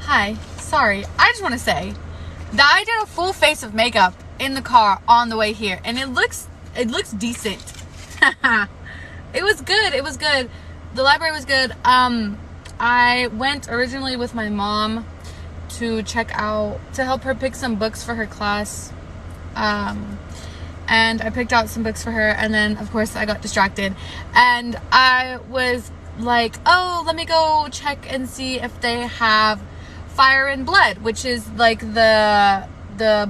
Hi, sorry, I just want to say that I did a full face of makeup in the car on the way here, and it looks decent. It was good. The library was good. I went originally with my mom to help her pick some books for her class. And I picked out some books for her, and then of course I got distracted, and I was like, oh, let me go check and see if they have Fire and Blood, which is like the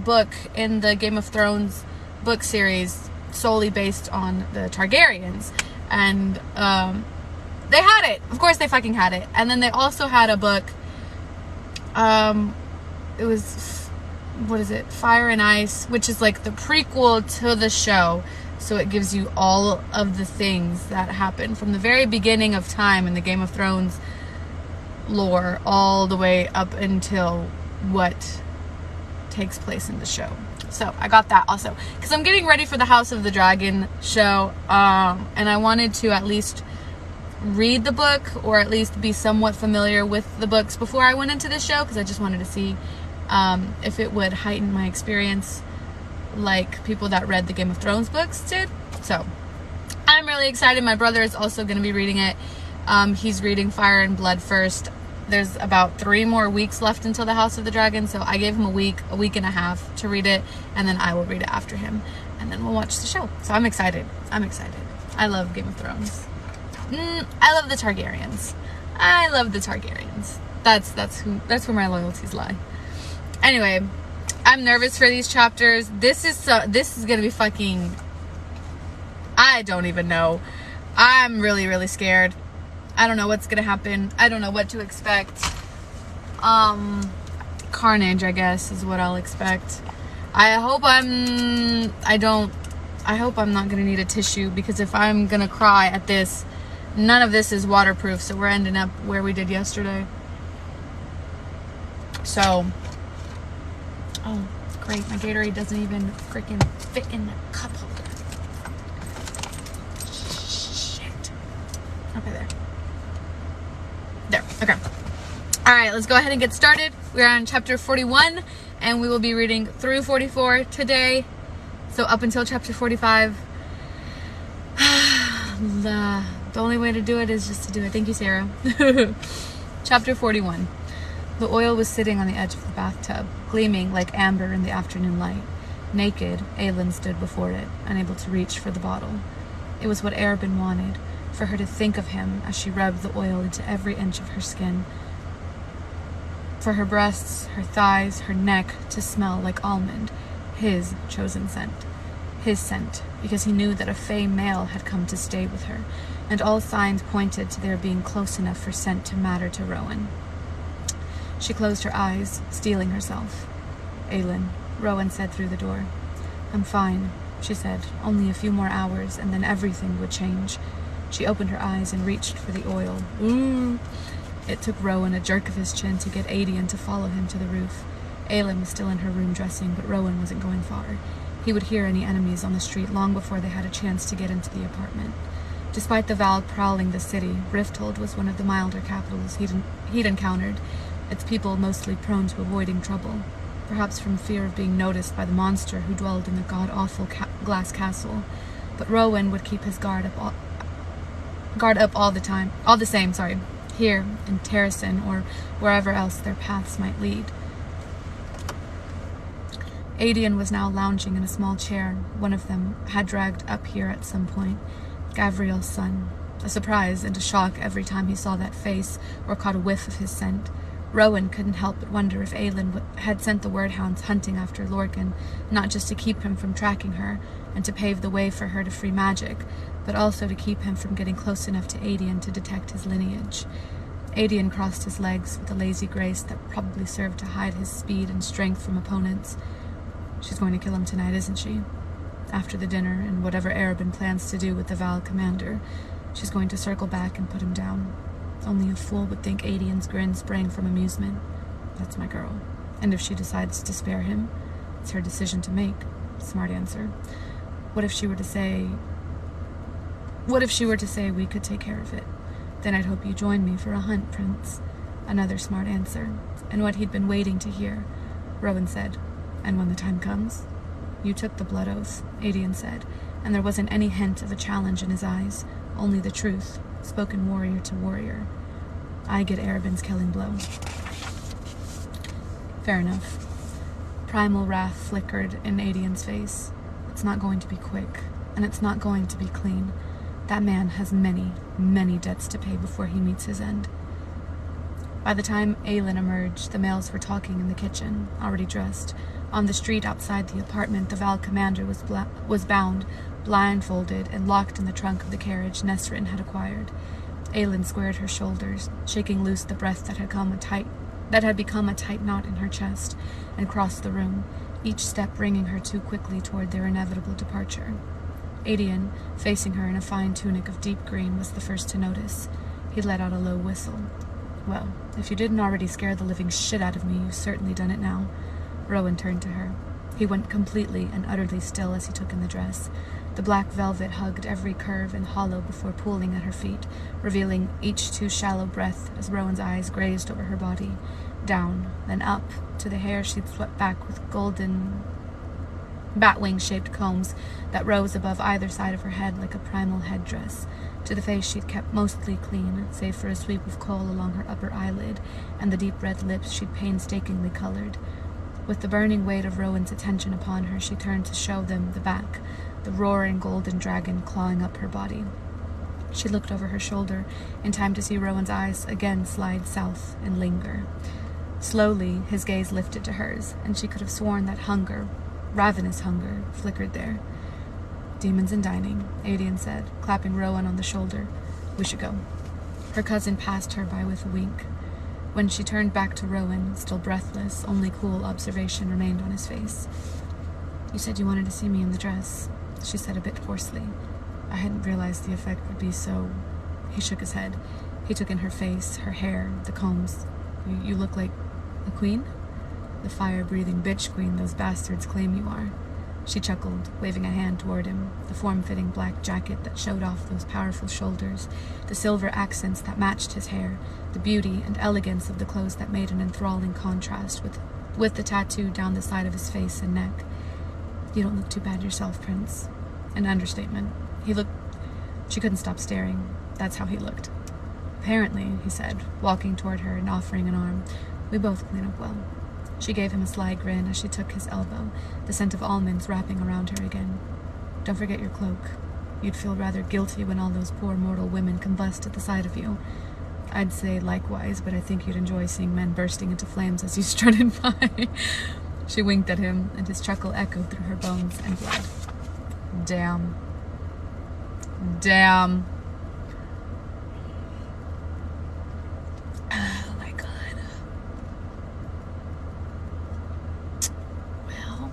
book in the Game of Thrones book series solely based on the Targaryens. And they had it. Of course they fucking had it. And then they also had a book, it was, what is it, Fire and Ice, which is like the prequel to the show. So it gives you all of the things that happen from the very beginning of time in the Game of Thrones lore all the way up until what takes place in the show. So I got that also because I'm getting ready for the House of the Dragon show, and I wanted to at least read the book, or at least be somewhat familiar with the books before I went into the show, because I just wanted to see if it would heighten my experience like people that read the Game of Thrones books did. So I'm really excited. My brother is also going to be reading it. He's reading Fire and Blood first. There's about 3 more weeks left until the House of the Dragon, so I gave him a week and a half to read it, and then I will read it after him, and then we'll watch the show. So I'm excited. I love Game of Thrones. I love the Targaryens. That's where my loyalties lie. Anyway, I'm nervous for these chapters. This is gonna be fucking, I don't even know. I'm really, really scared. I don't know what's gonna happen. I don't know what to expect. Carnage, I guess, is what I'll expect. I hope I'm not gonna need a tissue, because if I'm gonna cry at this, none of this is waterproof, so we're ending up where we did yesterday. So, oh, great, my Gatorade doesn't even freaking fit in the cup holder. Shit. Okay, there. Okay. Alright, let's go ahead and get started. We're on chapter 41, and we will be reading through 44 today. So up until chapter 45. The only way to do it is just to do it. Thank you, Sarah. Chapter 41. The oil was sitting on the edge of the bathtub, gleaming like amber in the afternoon light. Naked, Aelin stood before it, unable to reach for the bottle. It was what Arobynn wanted, for her to think of him as she rubbed the oil into every inch of her skin. For her breasts, her thighs, her neck to smell like almond, his chosen scent. His scent, because he knew that a fey male had come to stay with her, and all signs pointed to their being close enough for scent to matter to Rowan. She closed her eyes, steeling herself. Aelin, Rowan said through the door. I'm fine, she said. Only a few more hours, and then everything would change. She opened her eyes and reached for the oil. Ooh! It took Rowan a jerk of his chin to get Aedion to follow him to the roof. Aelin was still in her room dressing, but Rowan wasn't going far. He would hear any enemies on the street long before they had a chance to get into the apartment. Despite the Val prowling the city, Rifthold was one of the milder capitals he'd encountered, its people mostly prone to avoiding trouble, perhaps from fear of being noticed by the monster who dwelled in the god-awful glass castle. But Rowan would keep his guard up all the same, here in Terrasen or wherever else their paths might lead. Aedion was now lounging in a small chair one of them had dragged up here at some point, Gavriel's son, a surprise and a shock every time he saw that face or caught a whiff of his scent. Rowan couldn't help but wonder if Aelin had sent the wordhounds hunting after Lorcan, not just to keep him from tracking her and to pave the way for her to free magic, but also to keep him from getting close enough to Aedion to detect his lineage. Adian crossed his legs with a lazy grace that probably served to hide his speed and strength from opponents. She's going to kill him tonight, isn't she? After the dinner and whatever Arabin plans to do with the Val commander, she's going to circle back and put him down. Only a fool would think Adian's grin sprang from amusement. That's my girl. And if she decides to spare him, it's her decision to make. Smart answer. What if she were to say we could take care of it? Then I'd hope you join me for a hunt, Prince. Another smart answer, and what he'd been waiting to hear. Rowan said, and when the time comes? You took the blood oath, Adian said, and there wasn't any hint of a challenge in his eyes, only the truth, spoken warrior to warrior. I get Arabin's killing blow. Fair enough. Primal wrath flickered in Adian's face. It's not going to be quick, and it's not going to be clean. That man has many, many debts to pay before he meets his end. By the time Aelin emerged, the males were talking in the kitchen, already dressed. On the street outside the apartment, the Val commander was bound, blindfolded, and locked in the trunk of the carriage Nesrin had acquired. Aelin squared her shoulders, shaking loose the breath that had become a tight knot in her chest, and crossed the room, each step bringing her too quickly toward their inevitable departure. Adian, facing her in a fine tunic of deep green, was the first to notice. He let out a low whistle. Well, if you didn't already scare the living shit out of me, you've certainly done it now. Rowan turned to her. He went completely and utterly still as he took in the dress. The black velvet hugged every curve and hollow before pooling at her feet, revealing each too shallow breath as Rowan's eyes grazed over her body, down, then up, to the hair she'd swept back with golden batwing-shaped combs that rose above either side of her head like a primal headdress, to the face she'd kept mostly clean, save for a sweep of kohl along her upper eyelid and the deep red lips she'd painstakingly colored. With the burning weight of Rowan's attention upon her, she turned to show them the back, the roaring golden dragon clawing up her body. She looked over her shoulder, in time to see Rowan's eyes again slide south and linger. Slowly, his gaze lifted to hers, and she could have sworn that hunger, ravenous hunger, flickered there. Demons and dining, Adian said, clapping Rowan on the shoulder. We should go. Her cousin passed her by with a wink. When she turned back to Rowan, still breathless, only cool observation remained on his face. You said you wanted to see me in the dress, she said a bit hoarsely. I hadn't realized the effect would be so... He shook his head. He took in her face, her hair, the combs. You look like a queen? The fire-breathing bitch queen those bastards claim you are. She chuckled, waving a hand toward him, the form-fitting black jacket that showed off those powerful shoulders, the silver accents that matched his hair, the beauty and elegance of the clothes that made an enthralling contrast with the tattoo down the side of his face and neck. You don't look too bad yourself, Prince. An understatement. She couldn't stop staring. That's how he looked. Apparently, he said, walking toward her and offering an arm, we both clean up well. She gave him a sly grin as she took his elbow, the scent of almonds wrapping around her again. Don't forget your cloak. You'd feel rather guilty when all those poor mortal women combust at the sight of you. I'd say likewise, but I think you'd enjoy seeing men bursting into flames as you strutted by. She winked at him, and his chuckle echoed through her bones and blood. Damn. Damn. Oh my god. Well,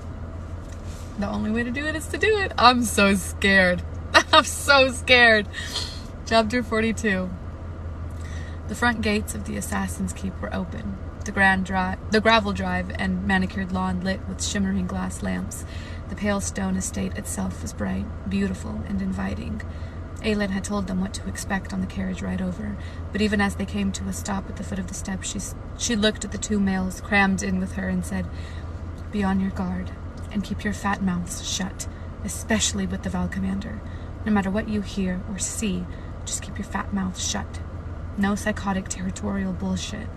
the only way to do it is to do it. I'm so scared. I'm so scared. Chapter 42. The front gates of the Assassin's Keep were open. The gravel drive and manicured lawn lit with shimmering glass lamps. The pale stone estate itself was bright, beautiful, and inviting. Aelin had told them what to expect on the carriage ride over, but even as they came to a stop at the foot of the steps, she looked at the two males crammed in with her and said, Be on your guard, and keep your fat mouths shut, especially with the Val commander. No matter what you hear or see, just keep your fat mouths shut. No psychotic territorial bullshit.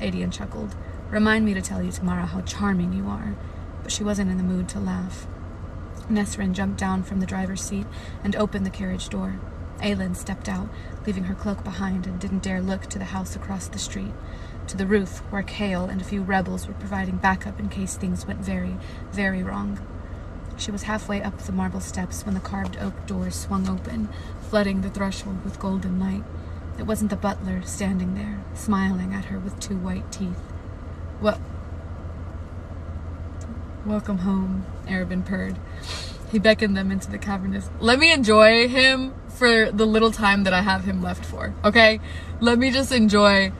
Adian chuckled. Remind me to tell you tomorrow how charming you are. But she wasn't in the mood to laugh. Nesrin jumped down from the driver's seat and opened the carriage door. Aelin stepped out, leaving her cloak behind, and didn't dare look to the house across the street, to the roof where Kale and a few rebels were providing backup in case things went very, very wrong. She was halfway up the marble steps when the carved oak doors swung open, flooding the threshold with golden light. It wasn't the butler standing there, smiling at her with 2 white teeth. Welcome home, Arabin purred. He beckoned them into the cavernous. Let me enjoy him for the little time that I have him left for, okay? Let me just enjoy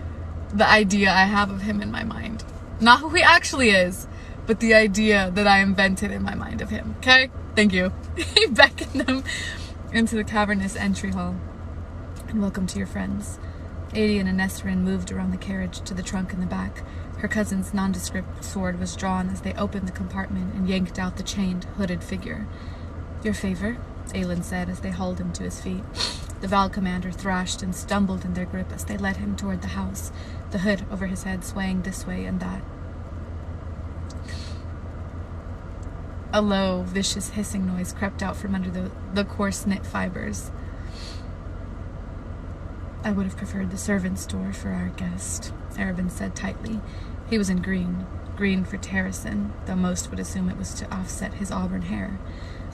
the idea I have of him in my mind. Not who he actually is, but the idea that I invented in my mind of him, okay? Thank you. He beckoned them into the cavernous entry hall. And welcome to your friends. Adian and Nesrin moved around the carriage to the trunk in the back. Her cousin's nondescript sword was drawn as they opened the compartment and yanked out the chained, hooded figure. Your favor, Aelin said as they hauled him to his feet. The Val commander thrashed and stumbled in their grip as they led him toward the house, the hood over his head swaying this way and that. A low, vicious hissing noise crept out from under the coarse-knit fibers. I would have preferred the servants' door for our guest, Arabin said tightly. He was in green for Terrasen, though most would assume it was to offset his auburn hair,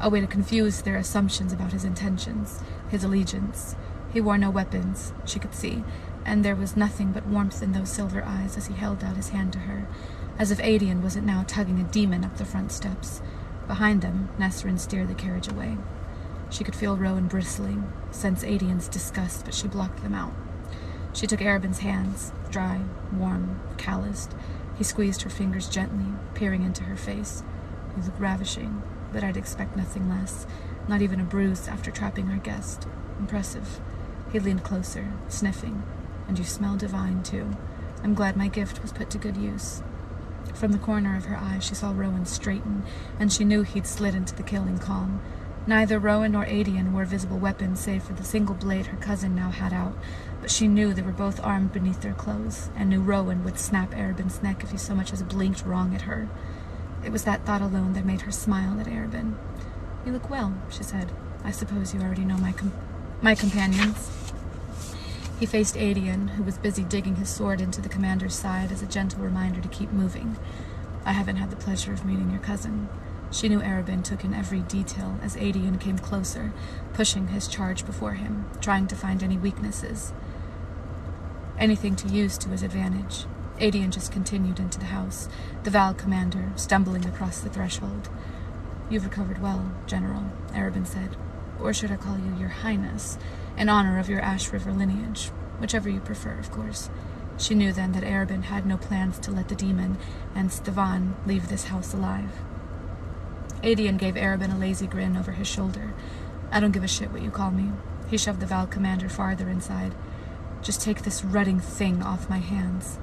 a way to confuse their assumptions about his intentions, his allegiance. He wore no weapons, she could see, and there was nothing but warmth in those silver eyes as he held out his hand to her, as if Adian wasn't now tugging a demon up the front steps. Behind them, Nesrin steered the carriage away. She could feel Rowan bristling, sense Adian's disgust, but she blocked them out. She took Arabin's hands, dry, warm, calloused. He squeezed her fingers gently, peering into her face. You look ravishing, but I'd expect nothing less. Not even a bruise after trapping our guest. Impressive. He leaned closer, sniffing. And you smell divine, too. I'm glad my gift was put to good use. From the corner of her eye, she saw Rowan straighten, and she knew he'd slid into the killing calm. Neither Rowan nor Adian wore visible weapons save for the single blade her cousin now had out, but she knew they were both armed beneath their clothes, and knew Rowan would snap Arabin's neck if he so much as blinked wrong at her. It was that thought alone that made her smile at Arabin. You look well, she said. I suppose you already know my companions. He faced Adian, who was busy digging his sword into the commander's side as a gentle reminder to keep moving. I haven't had the pleasure of meeting your cousin. She knew Arabin took in every detail as Adian came closer, pushing his charge before him, trying to find any weaknesses. Anything to use to his advantage. Adian just continued into the house, the Val commander stumbling across the threshold. You've recovered well, General, Arabin said. Or should I call you Your Highness, in honor of your Ash River lineage, whichever you prefer, of course. She knew then that Arabin had no plans to let the demon and Stevan leave this house alive. Adian gave Arabin a lazy grin over his shoulder. I don't give a shit what you call me. He shoved the Val commander farther inside. Just take this rutting thing off my hands.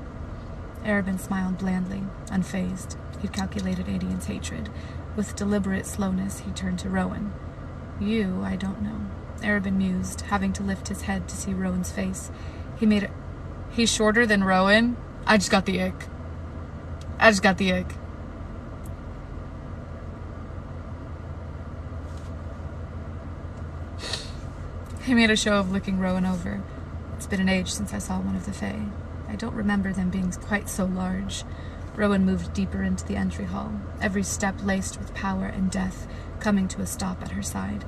Arabin smiled blandly, unfazed. He'd calculated Adian's hatred. With deliberate slowness, he turned to Rowan. You, I don't know. Arabin mused, having to lift his head to see Rowan's face. He's shorter than Rowan? I just got the ick. He made a show of looking Rowan over. It's been an age since I saw one of the Fae. I don't remember them being quite so large. Rowan moved deeper into the entry hall, every step laced with power and death, coming to a stop at her side.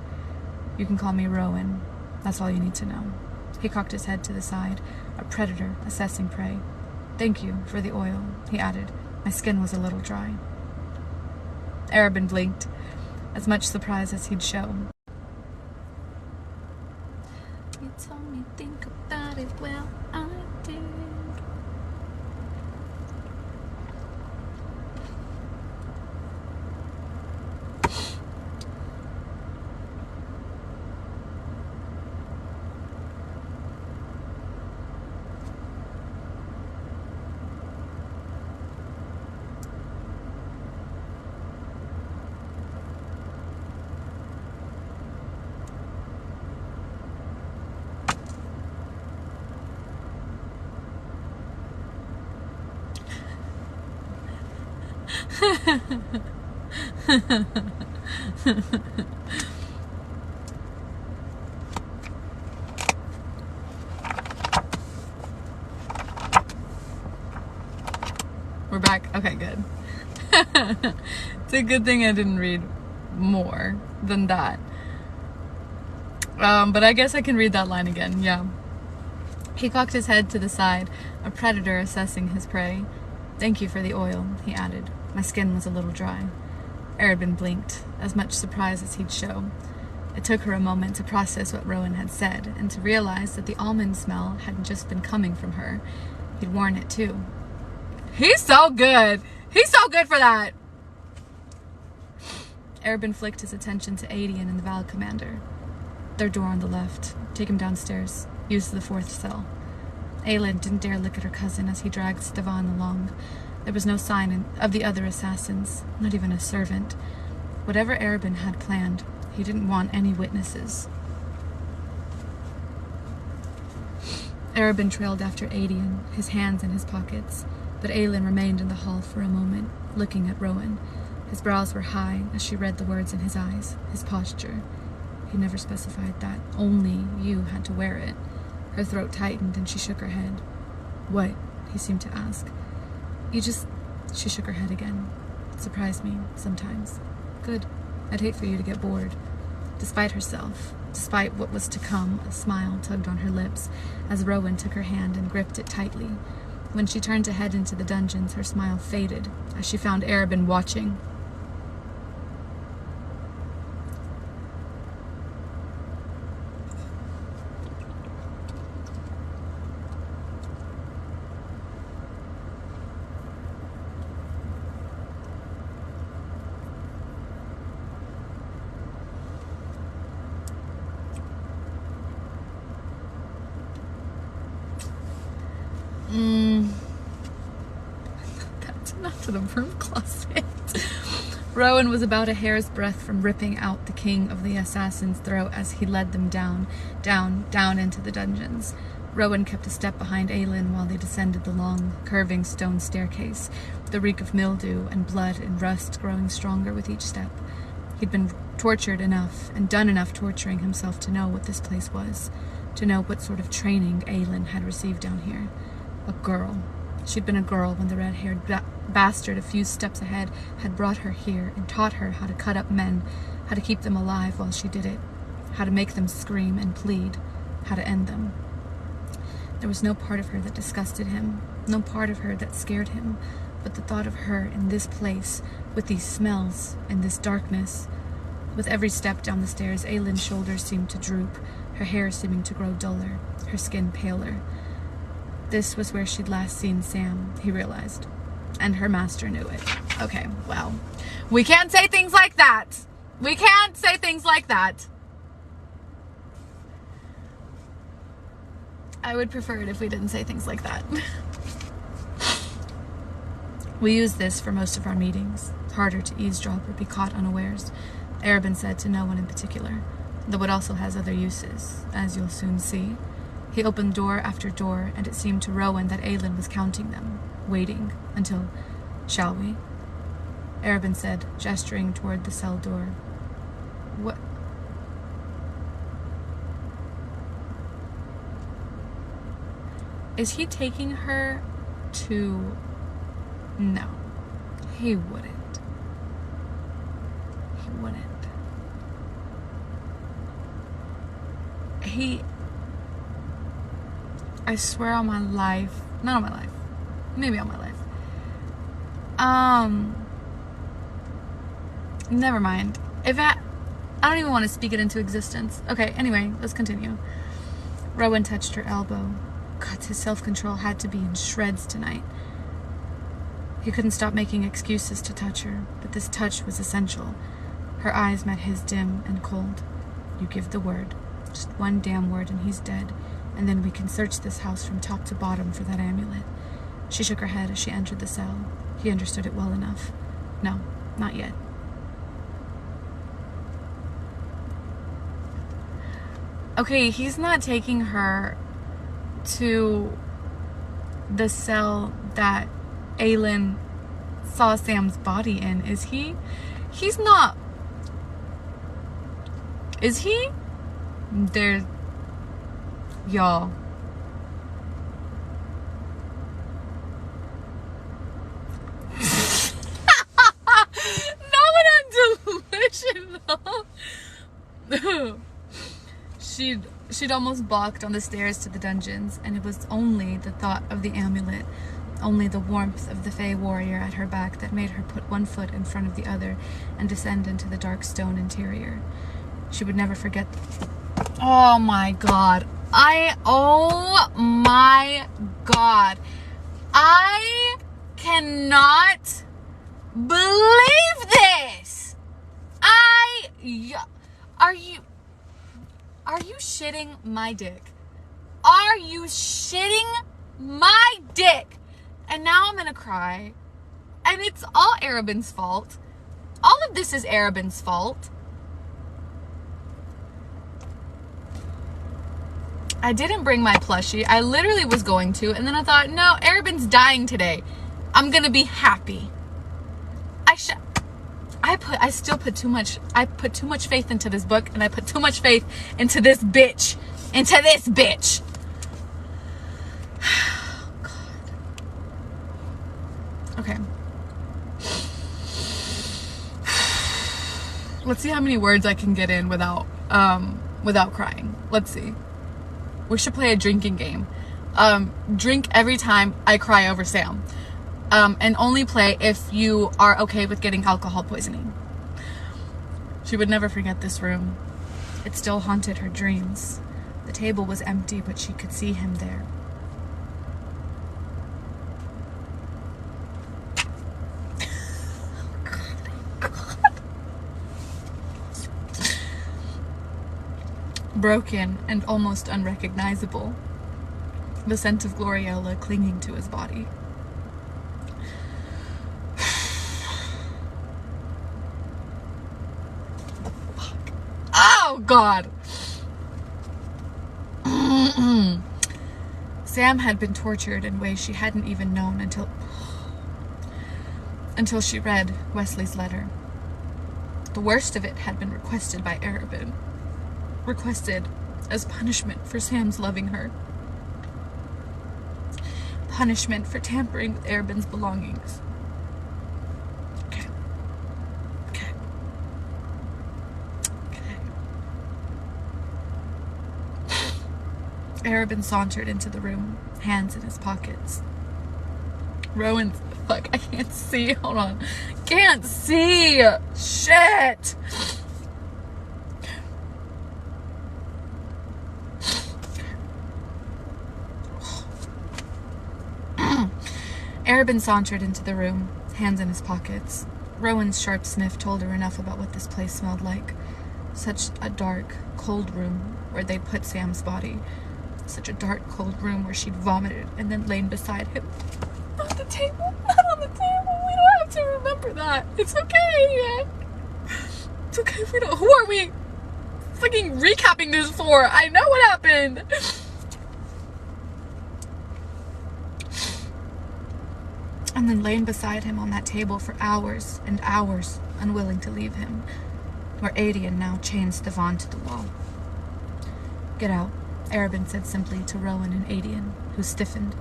You can call me Rowan. That's all you need to know. He cocked his head to the side, a predator assessing prey. Thank you for the oil, he added. My skin was a little dry. Arabin blinked, as much surprise as he'd show. You told me think about it, well, I did. We're back. Okay, good. It's a good thing I didn't read more than that. But I guess I can read that line again. Yeah. He cocked his head to the side, a predator assessing his prey. "Thank you for the oil," he added. "My skin was a little dry." Arabin blinked, as much surprise as he'd show. It took her a moment to process what Rowan had said, and to realize that the almond smell hadn't just been coming from her. He'd worn it too. He's so good! He's so good for that! Arabin flicked his attention to Adian and the Val commander. "Their door on the left. Take him downstairs. Use the fourth cell." Aelin didn't dare look at her cousin as he dragged Stevan along. There was no sign of the other assassins, not even a servant. Whatever Arabin had planned, he didn't want any witnesses. Arabin trailed after Adian, his hands in his pockets, but Aelin remained in the hall for a moment, looking at Rowan. His brows were high as she read the words in his eyes, his posture. He never specified that. Only you had to wear it. Her throat tightened and she shook her head. "What?" he seemed to ask. She shook her head again. "It surprised me, sometimes." "Good. I'd hate for you to get bored." Despite herself, despite what was to come, a smile tugged on her lips as Rowan took her hand and gripped it tightly. When she turned to head into the dungeons, her smile faded as she found Arabin watching. That's not to the broom closet. Rowan was about a hair's breadth from ripping out the king of the assassin's throat as he led them down into the dungeons. Rowan kept a step behind Aelin while they descended the long, curving stone staircase, the reek of mildew and blood and rust growing stronger with each step. He'd been tortured enough and done enough torturing himself to know what this place was, to know what sort of training Aelin had received down here. A girl. She'd been a girl when the red-haired bastard a few steps ahead had brought her here and taught her how to cut up men, how to keep them alive while she did it, how to make them scream and plead, how to end them. There was no part of her that disgusted him, no part of her that scared him, but the thought of her in this place, with these smells and this darkness. With every step down the stairs, Aelin's shoulders seemed to droop, her hair seeming to grow duller, her skin paler. This was where she'd last seen Sam, he realized. And her master knew it. Okay, well, we can't say things like that. We can't say things like that. I would prefer it if we didn't say things like that. We use this for most of our meetings. It's harder to eavesdrop or be caught unawares, Arabin said to no one in particular, though it also has other uses, as you'll soon see. He opened door after door, and it seemed to Rowan that Aelin was counting them, waiting until, "Shall we?" Arabin said, gesturing toward the cell door. "What?" Is he taking her to... No, he wouldn't. He wouldn't. I swear on my life, not on my life, maybe on my life. Never mind. I don't even want to speak it into existence. Okay, anyway, let's continue. Rowan touched her elbow. God, his self-control had to be in shreds tonight. He couldn't stop making excuses to touch her, but this touch was essential. Her eyes met his dim and cold. "You give the word. Just one damn word and he's dead. And then we can search this house from top to bottom for that amulet." She shook her head as she entered the cell. He understood it well enough. No, not yet. Okay, he's not taking her to the cell that Aelin saw Sam's body in, is he? He's not. Is he? Y'all. No, but I'm delusional. She'd almost balked on the stairs to the dungeons, and it was only the thought of the amulet, only the warmth of the Fey warrior at her back that made her put one foot in front of the other and descend into the dark stone interior. She would never forget. Oh my god. Oh my god. I cannot believe this. Are you shitting my dick? Are you shitting my dick? And now I'm gonna cry. And it's all Arabin's fault. All of this is Arabin's fault. I didn't bring my plushie. I literally was going to, and then I thought, no, Arabin's dying today. I'm gonna be happy. I put too much faith into this book, and I put too much faith into this bitch. Oh, God. Okay. Let's see how many words I can get in without crying. Let's see. We should play a drinking game. Drink every time I cry over Sam. And only play if you are okay with getting alcohol poisoning. She would never forget this room. It still haunted her dreams. The table was empty, but she could see him there. God. Broken and almost unrecognizable. The scent of Gloriella clinging to his body. Oh, God. Sam had been tortured in ways she hadn't even known until she read Wesley's letter. The worst of it had been requested by Arabin. Requested as punishment for Sam's loving her. Punishment for tampering with Arabin's belongings. Okay. Arabin sauntered into the room, hands in his pockets. Fuck, I can't see. Hold on. Can't see. Shit. Arabin sauntered into the room, hands in his pockets. Rowan's sharp sniff told her enough about what this place smelled like. Such a dark, cold room where they'd put Sam's body. Such a dark, cold room where she'd vomited and then lain beside him. Not on the table. Not on the table. We don't have to remember that. It's okay. It's okay if we don't. Who are we fucking recapping this for? I know what happened. And then lain beside him on that table for hours and hours, unwilling to leave him, where Adian now chained Stefan to the wall. Get out, Arabin said simply to Rowan and Adian, who stiffened.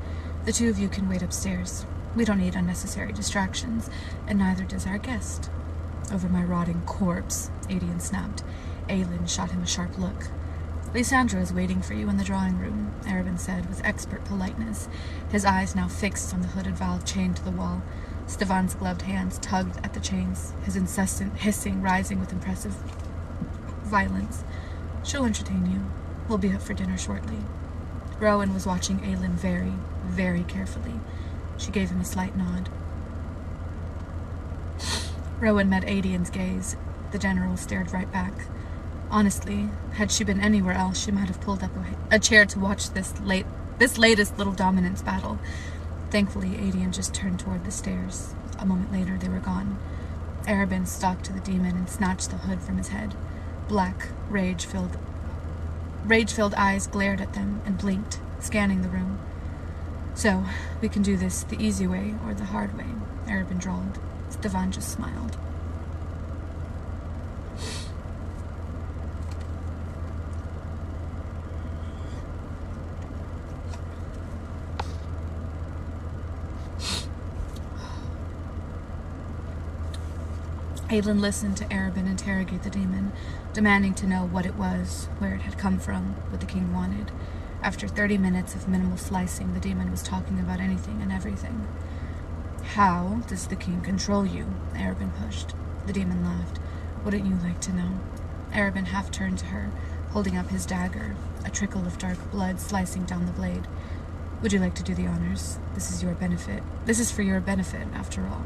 The two of you can wait upstairs. We don't need unnecessary distractions, and neither does our guest. Over my rotting corpse, Adian snapped. Aylin shot him a sharp look. Lysandra is waiting for you in the drawing room, Arabin said with expert politeness, his eyes now fixed on the hooded valve chained to the wall. Stefan's gloved hands tugged at the chains, his incessant hissing rising with impressive violence. She'll entertain you. We'll be up for dinner shortly. Rowan was watching Aylin very, very carefully. She gave him a slight nod. Rowan met Adian's gaze. The general stared right back. Honestly, had she been anywhere else, she might have pulled up a chair to watch this latest little dominance battle. Thankfully, Adian just turned toward the stairs. A moment later, they were gone. Arabin stalked to the demon and snatched the hood from his head. Black, rage-filled eyes glared at them and blinked, scanning the room. So, we can do this the easy way or the hard way, Arabin drawled. Stefan just smiled. Aelin listened to Arobin interrogate the demon, demanding to know what it was, where it had come from, what the king wanted. After 30 minutes of minimal slicing, the demon was talking about anything and everything. "How does the king control you?" Arobin pushed. The demon laughed. "Wouldn't you like to know?" Arobin half turned to her, holding up his dagger, a trickle of dark blood slicing down the blade. "Would you like to do the honors? This is for your benefit, after all."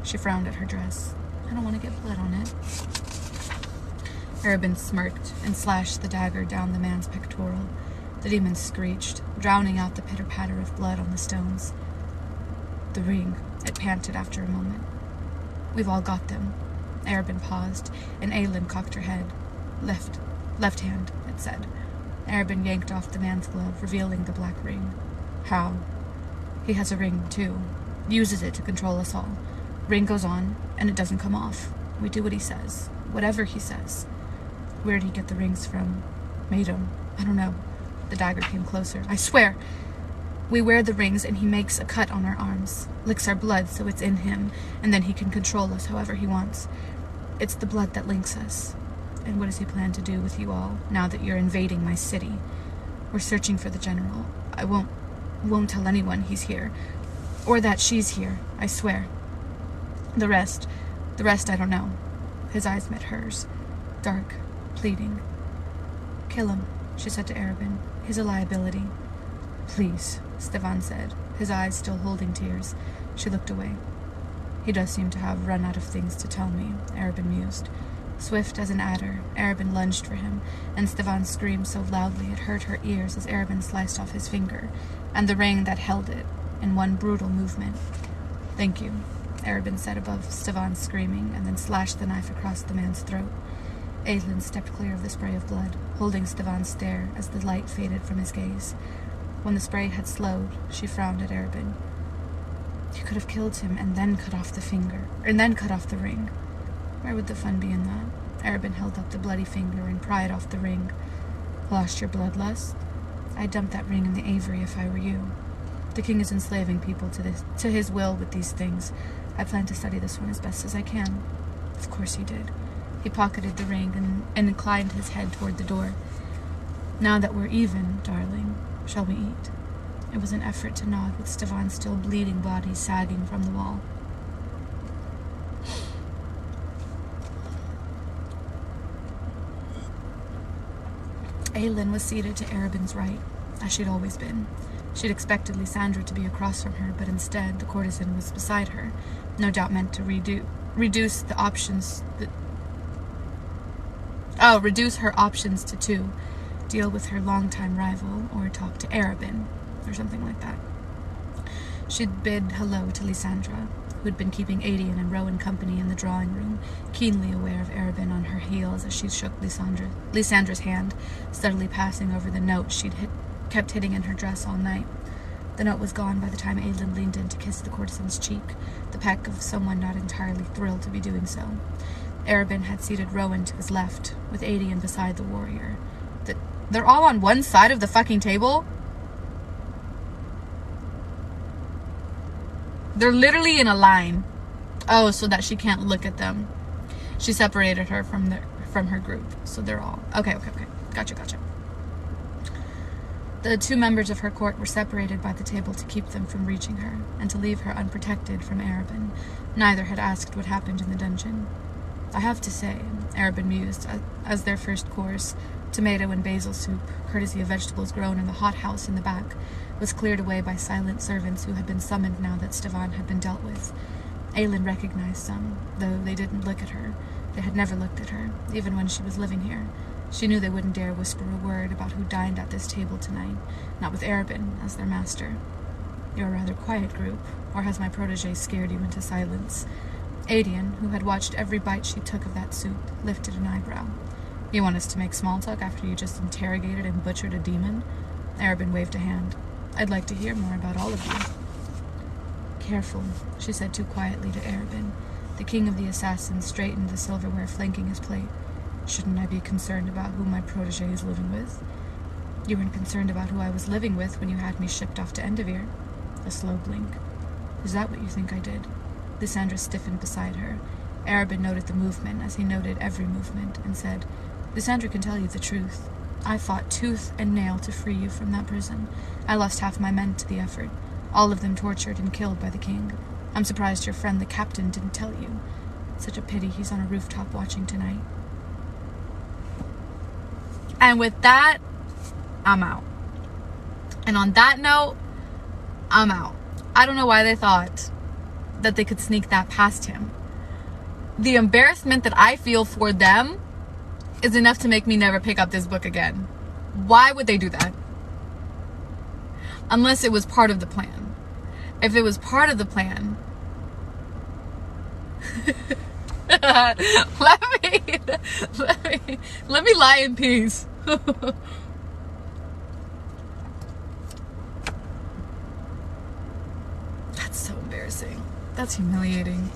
She frowned at her dress. "I don't want to get blood on it." Arobin smirked and slashed the dagger down the man's pectoral. The demon screeched, drowning out the pitter-patter of blood on the stones. "The ring," it panted after a moment. "We've all got them." Arobin paused, and Aelin cocked her head. Left hand, it said. Arobin yanked off the man's glove, revealing the black ring. "How?" "He has a ring, too. Uses it to control us all. Ring goes on, and it doesn't come off. We do what he says. Whatever he says." "Where'd he get the rings from?" "Made 'em. I don't know." The dagger came closer. "I swear. We wear the rings, and he makes a cut on our arms. Licks our blood so it's in him, and then he can control us however he wants. It's the blood that links us." "And what does he plan to do with you all, now that you're invading my city?" "We're searching for the general. I won't tell anyone he's here. Or that she's here, I swear. The rest I don't know." His eyes met hers, dark, pleading. "Kill him," she said to Arobin. "He's a liability." "Please," Stevan said, his eyes still holding tears. She looked away. "He does seem to have run out of things to tell me," Arobin mused. Swift as an adder, Arobin lunged for him, and Stevan screamed so loudly it hurt her ears as Arobin sliced off his finger, and the ring that held it, in one brutal movement. "Thank you," Arobin said above Stevan's screaming, and then slashed the knife across the man's throat. Aelin stepped clear of the spray of blood, holding Stevan's stare as the light faded from his gaze. When the spray had slowed, she frowned at Arobin. "You could have killed him and then cut off the finger, and then cut off the ring. Where would the fun be in that?" Arobin held up the bloody finger and pried off the ring. "Lost your bloodlust? I'd dump that ring in the Aviary if I were you. The king is enslaving people to his will with these things. I plan to study this one as best as I can." Of course he did. He pocketed the ring and inclined his head toward the door. "Now that we're even, darling, shall we eat?" It was an effort to nod with Stefan's still bleeding body sagging from the wall. Aelin was seated to Arobin's right, as she'd always been. She'd expected Lysandra to be across from her, but instead the courtesan was beside her, no doubt meant to reduce her options to two, deal with her longtime rival, or talk to Arobin, or something like that. She'd bid hello to Lysandra, who'd been keeping Adian and Rowan company in the drawing room, keenly aware of Arobin on her heels as she shook Lysandra's hand, steadily passing over the note she'd kept hitting in her dress all night. The note was gone by the time Aelin leaned in to kiss the courtesan's cheek, the peck of someone not entirely thrilled to be doing so. Arobin had seated Rowan to his left, with Adian beside the warrior. They're all on one side of the fucking table? They're literally in a line. Oh, so that she can't look at them. She separated her from her group, so they're all... Okay. Gotcha. The two members of her court were separated by the table to keep them from reaching her, and to leave her unprotected from Arobin. Neither had asked what happened in the dungeon. "I have to say," Arobin mused, as their first course, tomato and basil soup, courtesy of vegetables grown in the hothouse in the back, was cleared away by silent servants who had been summoned now that Stevan had been dealt with. Aelin recognized some, though they didn't look at her. They had never looked at her, even when she was living here. She knew they wouldn't dare whisper a word about who dined at this table tonight, not with Arobin as their master. "You're a rather quiet group, or has my protégé scared you into silence?" Adian, who had watched every bite she took of that soup, lifted an eyebrow. "You want us to make small talk after you just interrogated and butchered a demon?" Arobin waved a hand. "I'd like to hear more about all of you." "Careful," she said too quietly to Arobin. The king of the assassins straightened the silverware flanking his plate. "Shouldn't I be concerned about who my protégé is living with?" "You weren't concerned about who I was living with when you had me shipped off to Enderveer." A slow blink. "Is that what you think I did?" Lysandra stiffened beside her. Arabin noted the movement as he noted every movement and said, Lysandra can tell you the truth. I fought tooth and nail to free you from that prison. I lost half my men to the effort, all of them tortured and killed by the king. I'm surprised your friend the captain didn't tell you. Such a pity he's on a rooftop watching tonight. And with that, I'm out. And on that note, I'm out. I don't know why they thought that they could sneak that past him. The embarrassment that I feel for them is enough to make me never pick up this book again. Why would they do that? Unless it was part of the plan. If it was part of the plan, let me lie in peace. That's so embarrassing. That's humiliating.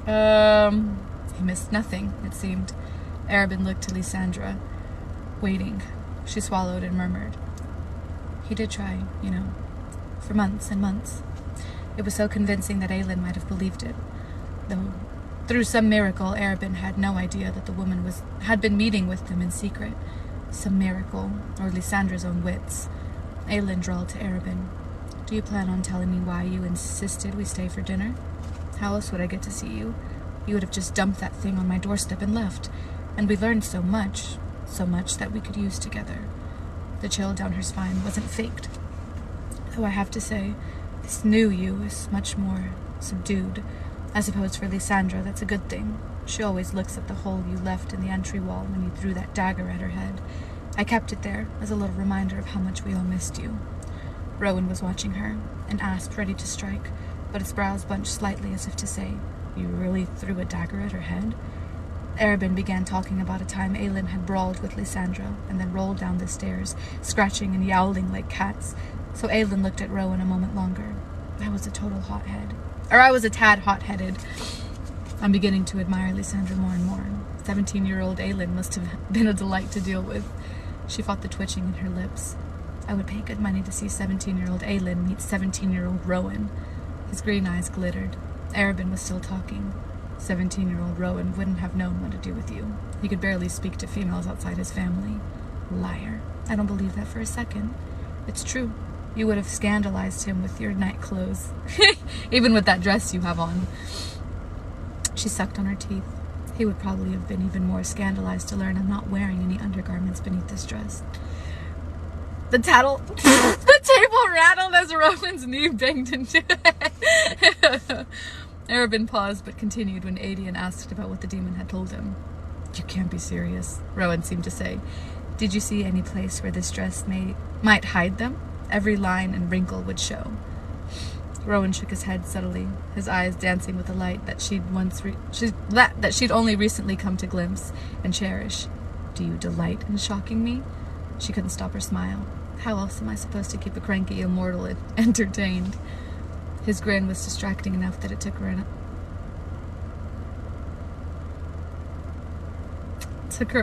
He missed nothing, it seemed. Arabin looked to Lysandra, waiting. She swallowed and murmured, He did try, for months and months. It was so convincing that Aelin might have believed it, though through some miracle Arabin had no idea that the woman had been meeting with them in secret. Some miracle, or Lysandra's own wits. Aelin drawled to Arabin, Do you plan on telling me why you insisted we stay for dinner? How else would I get to see you? You would have just dumped that thing on my doorstep and left. And we learned so much that we could use together. The chill down her spine wasn't faked. Though I have to say, this new you is much more subdued. I suppose for Lysandra that's a good thing. She always looks at the hole you left in the entry wall when you threw that dagger at her head. I kept it there as a little reminder of how much we all missed you. Rowan was watching her, and asked, ready to strike, but his brows bunched slightly as if to say, You really threw a dagger at her head? Arabin began talking about a time Aelin had brawled with Lysandra and then rolled down the stairs, scratching and yowling like cats. So Aelin looked at Rowan a moment longer. I was a tad hot-headed. I'm beginning to admire Lysandra more and more. 17-year-old Aelin must have been a delight to deal with. She fought the twitching in her lips. I would pay good money to see 17-year-old Aelin meet 17-year-old Rowan. His green eyes glittered. Arabin was still talking. 17-year-old Rowan wouldn't have known what to do with you. He could barely speak to females outside his family. Liar. I don't believe that for a second. It's true. You would have scandalized him with your night clothes. Even with that dress you have on. She sucked on her teeth. He would probably have been even more scandalized to learn I'm not wearing any undergarments beneath this dress. The table rattled as Rowan's knee banged into it. Arabin paused but continued when Adian asked about what the demon had told him. You can't be serious, Rowan seemed to say. Did you see any place where this dress might hide them? Every line and wrinkle would show. Rowan shook his head subtly, his eyes dancing with a light that she'd only recently come to glimpse and cherish. Do you delight in shocking me? She couldn't stop her smile. How else am I supposed to keep a cranky immortal entertained? His grin was distracting enough that it took her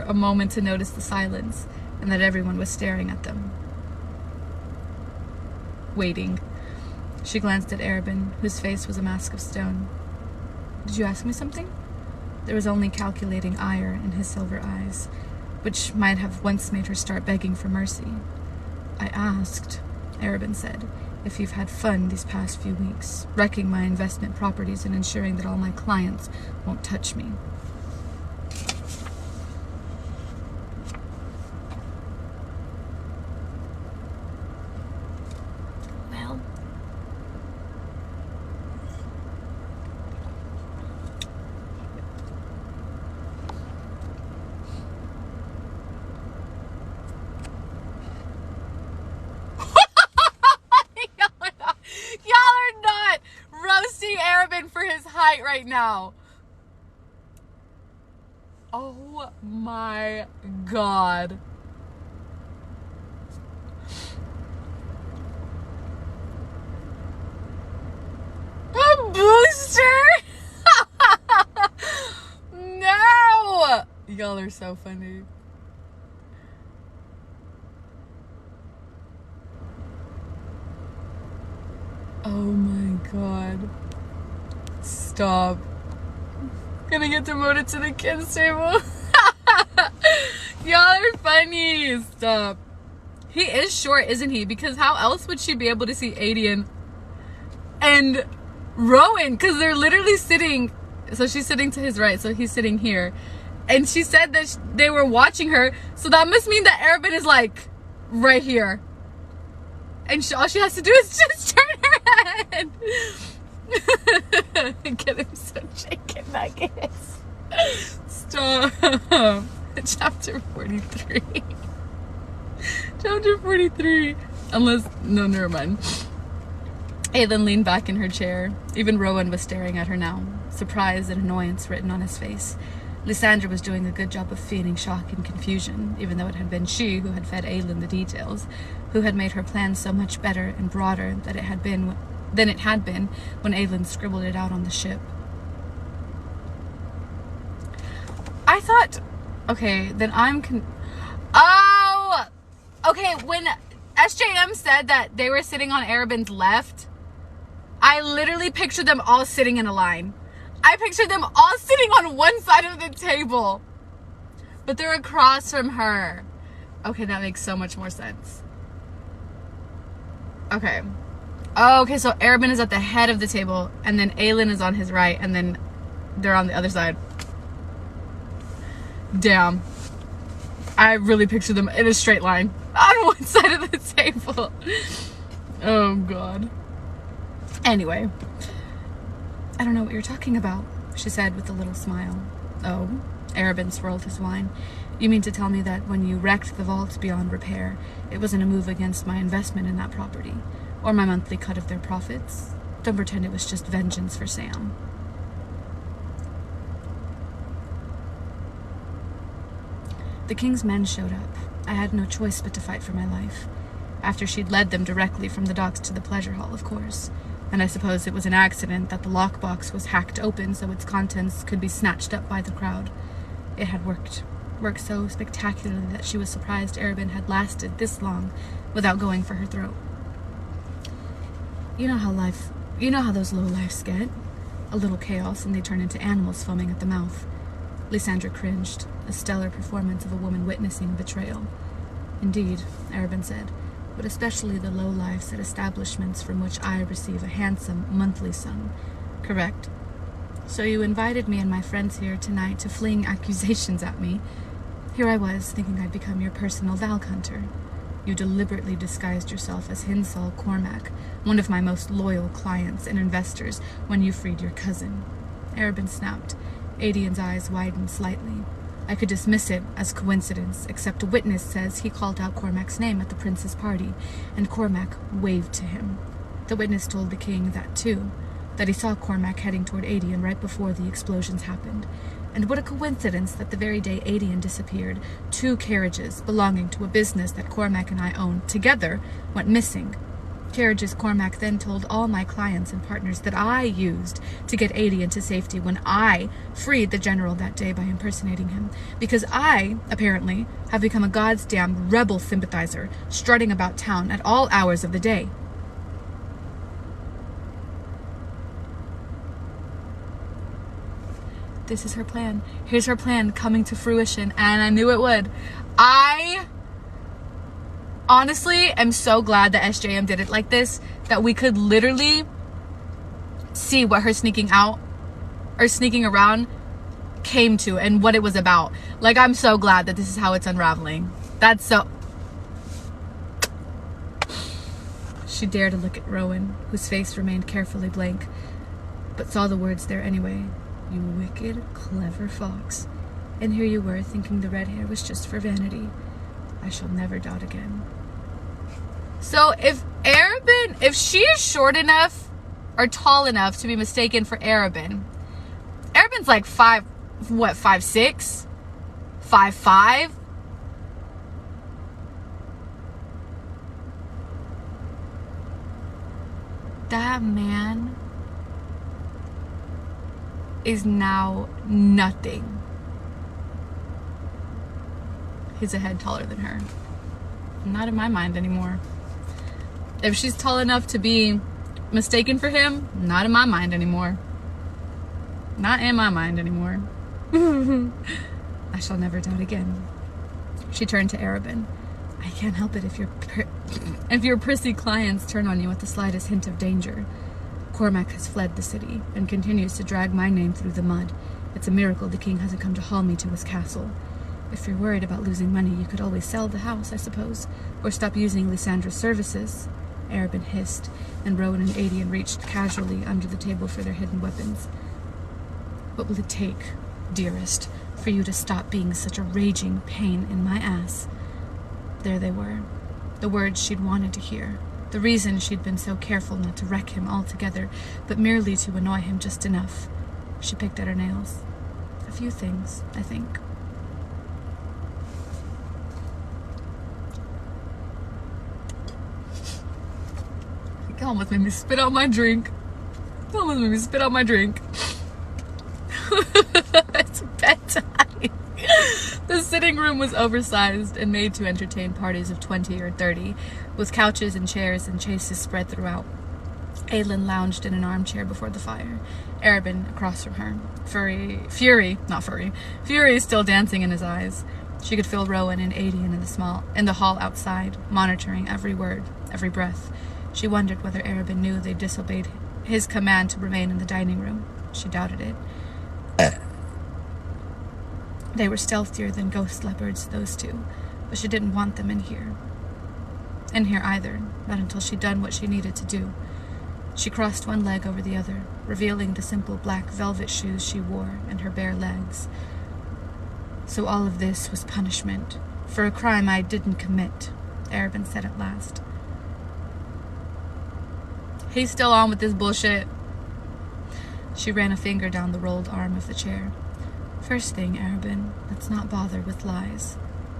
a moment to notice the silence and that everyone was staring at them. Waiting. She glanced at Arabin, whose face was a mask of stone. Did you ask me something? There was only calculating ire in his silver eyes, which might have once made her start begging for mercy. I asked, Arabin said, if you've had fun these past few weeks, wrecking my investment properties and ensuring that all my clients won't touch me. Well, for his height right now. Oh my god. A booster? No! Y'all are so funny. Oh my god. Stop. Gonna get demoted to the kids' table. Y'all are funny. Stop. He is short, isn't he? Because how else would she be able to see Adian and Rowan? Because they're literally sitting. So she's sitting to his right, so he's sitting here. And she said that they were watching her. So that must mean that Arabin is like right here. And all she has to do is just turn her head. Get him some chicken nuggets. Stop. Chapter 43. Chapter 43. Unless, no, never mind. Aelin leaned back in her chair. Even Rowan was staring at her now, surprise and annoyance written on his face. Lysandra was doing a good job of feigning shock and confusion, even though it had been she who had fed Aelin the details, who had made her plan so much better and broader than it had been when Aelin scribbled it out on the ship. I thought, okay, then oh! Okay, when SJM said that they were sitting on Arabin's left, I literally pictured them all sitting in a line. I pictured them all sitting on one side of the table. But they're across from her. Okay, that makes so much more sense. Okay. Oh, okay, so Arabin is at the head of the table, and then Aelin is on his right, and then they're on the other side. Damn. I really pictured them in a straight line on one side of the table. Oh, God. Anyway. I don't know what you're talking about, she said with a little smile. Oh, Arabin swirled his wine. You mean to tell me that when you wrecked the vault beyond repair, it wasn't a move against my investment in that property, or my monthly cut of their profits? Don't pretend it was just vengeance for Sam. The king's men showed up. I had no choice but to fight for my life. After she'd led them directly from the docks to the pleasure hall, of course. And I suppose it was an accident that the lockbox was hacked open so its contents could be snatched up by the crowd. It had worked so spectacularly that she was surprised Arabin had lasted this long without going for her throat. You know how those low lives get. A little chaos and they turn into animals foaming at the mouth. Lysandra cringed, a stellar performance of a woman witnessing betrayal. Indeed, Arabin said, but especially the lowlifes at establishments from which I receive a handsome monthly sum. Correct. So you invited me and my friends here tonight to fling accusations at me. Here I was, thinking I'd become your personal Valk hunter. You deliberately disguised yourself as Hinsal Cormac, one of my most loyal clients and investors, when you freed your cousin. Arabin snapped. Adian's eyes widened slightly. I could dismiss it as coincidence, except a witness says he called out Cormac's name at the prince's party, and Cormac waved to him. The witness told the king that too, that he saw Cormac heading toward Adian right before the explosions happened. And what a coincidence that the very day Adian disappeared, 2 carriages belonging to a business that Cormac and I owned together went missing. Carriages Cormac then told all my clients and partners that I used to get Adian to safety when I freed the general that day by impersonating him. Because I, apparently, have become a goddamn rebel sympathizer, strutting about town at all hours of the day. This is her plan. Here's her plan coming to fruition, and I knew it would. I honestly am so glad that SJM did it like this, that we could literally see what her sneaking out or sneaking around came to and what it was about. Like, I'm so glad that this is how it's unraveling. That's so... She dared to look at Rowan, whose face remained carefully blank, but saw the words there anyway. You wicked, clever fox. And here you were, thinking the red hair was just for vanity. I shall never doubt again. So if she is short enough or tall enough to be mistaken for Arabin, Arabin's like 5'6", 5'5". That man is now nothing. He's a head taller than her. Not in my mind anymore. If she's tall enough to be mistaken for him? Not in my mind anymore. Not in my mind anymore. I shall never doubt again. She turned to Arabin. I can't help it if your prissy clients turn on you with the slightest hint of danger. Cormac has fled the city and continues to drag my name through the mud. It's a miracle the king hasn't come to haul me to his castle. If you're worried about losing money, you could always sell the house, I suppose, or stop using Lysandra's services. Arabin hissed, and Rowan and Adian reached casually under the table for their hidden weapons. What will it take, dearest, for you to stop being such a raging pain in my ass? There they were, the words she'd wanted to hear, the reason she'd been so careful not to wreck him altogether, but merely to annoy him just enough. She picked at her nails. A few things, I think. It almost made me spit out my drink. It's bedtime. The sitting room was oversized and made to entertain parties of 20 or 30, with couches and chairs and chases spread throughout. Aelin lounged in an armchair before the fire, Arabin across from her, Fury still dancing in his eyes. She could feel Rowan and Adian in the hall outside, monitoring every word, every breath. She wondered whether Arabin knew they disobeyed his command to remain in the dining room. She doubted it. They were stealthier than ghost leopards, those two, but she didn't want them in here. In here either, not until she'd done what she needed to do. She crossed one leg over the other, revealing the simple black velvet shoes she wore and her bare legs. So all of this was punishment, for a crime I didn't commit, Arabin said at last. He's still on with this bullshit. She ran a finger down the rolled arm of the chair. First thing, Arabin, let's not bother with lies.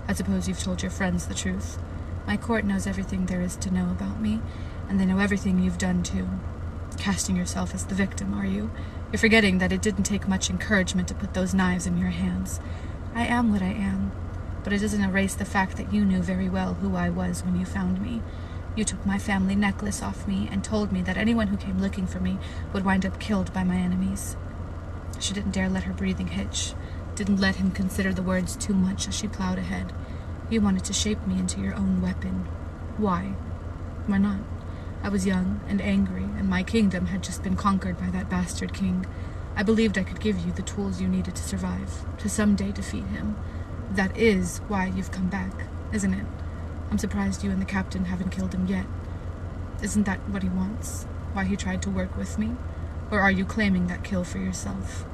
I suppose you've told your friends the truth. My court knows everything there is to know about me, and they know everything you've done too. Casting yourself as the victim, are you? You're forgetting that it didn't take much encouragement to put those knives in your hands. I am what I am, but it doesn't erase the fact that you knew very well who I was when you found me. You took my family necklace off me and told me that anyone who came looking for me would wind up killed by my enemies. She didn't dare let her breathing hitch, didn't let him consider the words too much as she plowed ahead. You wanted to shape me into your own weapon. Why? Why not? I was young and angry, and my kingdom had just been conquered by that bastard king. I believed I could give you the tools you needed to survive, to someday defeat him. That is why you've come back, isn't it? I'm surprised you and the captain haven't killed him yet. Isn't that what he wants? Why he tried to work with me? Or are you claiming that kill for yourself?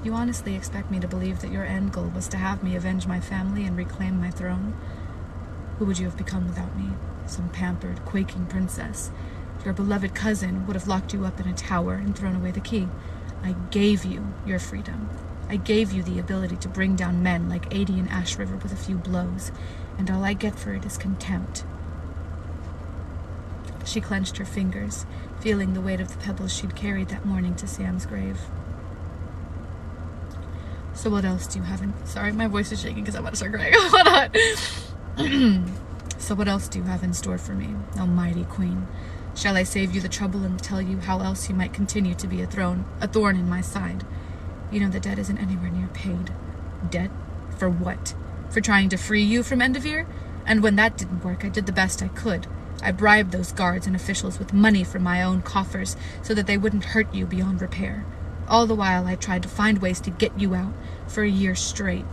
You honestly expect me to believe that your end goal was to have me avenge my family and reclaim my throne? Who would you have become without me? Some pampered, quaking princess. Your beloved cousin would have locked you up in a tower and thrown away the key. I gave you your freedom. I gave you the ability to bring down men like Adian Ash River with a few blows, and all I get for it is contempt. She clenched her fingers, feeling the weight of the pebbles she'd carried that morning to Sam's grave. So what else do you have in... Sorry, my voice is shaking because I'm about to start crying. Hold on. So what else do you have in store for me, almighty queen? Shall I save you the trouble and tell you how else you might continue to be a thorn in my side? You know the debt isn't anywhere near paid. Debt? For what? For trying to free you from Endivere? And when that didn't work, I did the best I could. I bribed those guards and officials with money from my own coffers so that they wouldn't hurt you beyond repair. All the while, I tried to find ways to get you out for a year straight.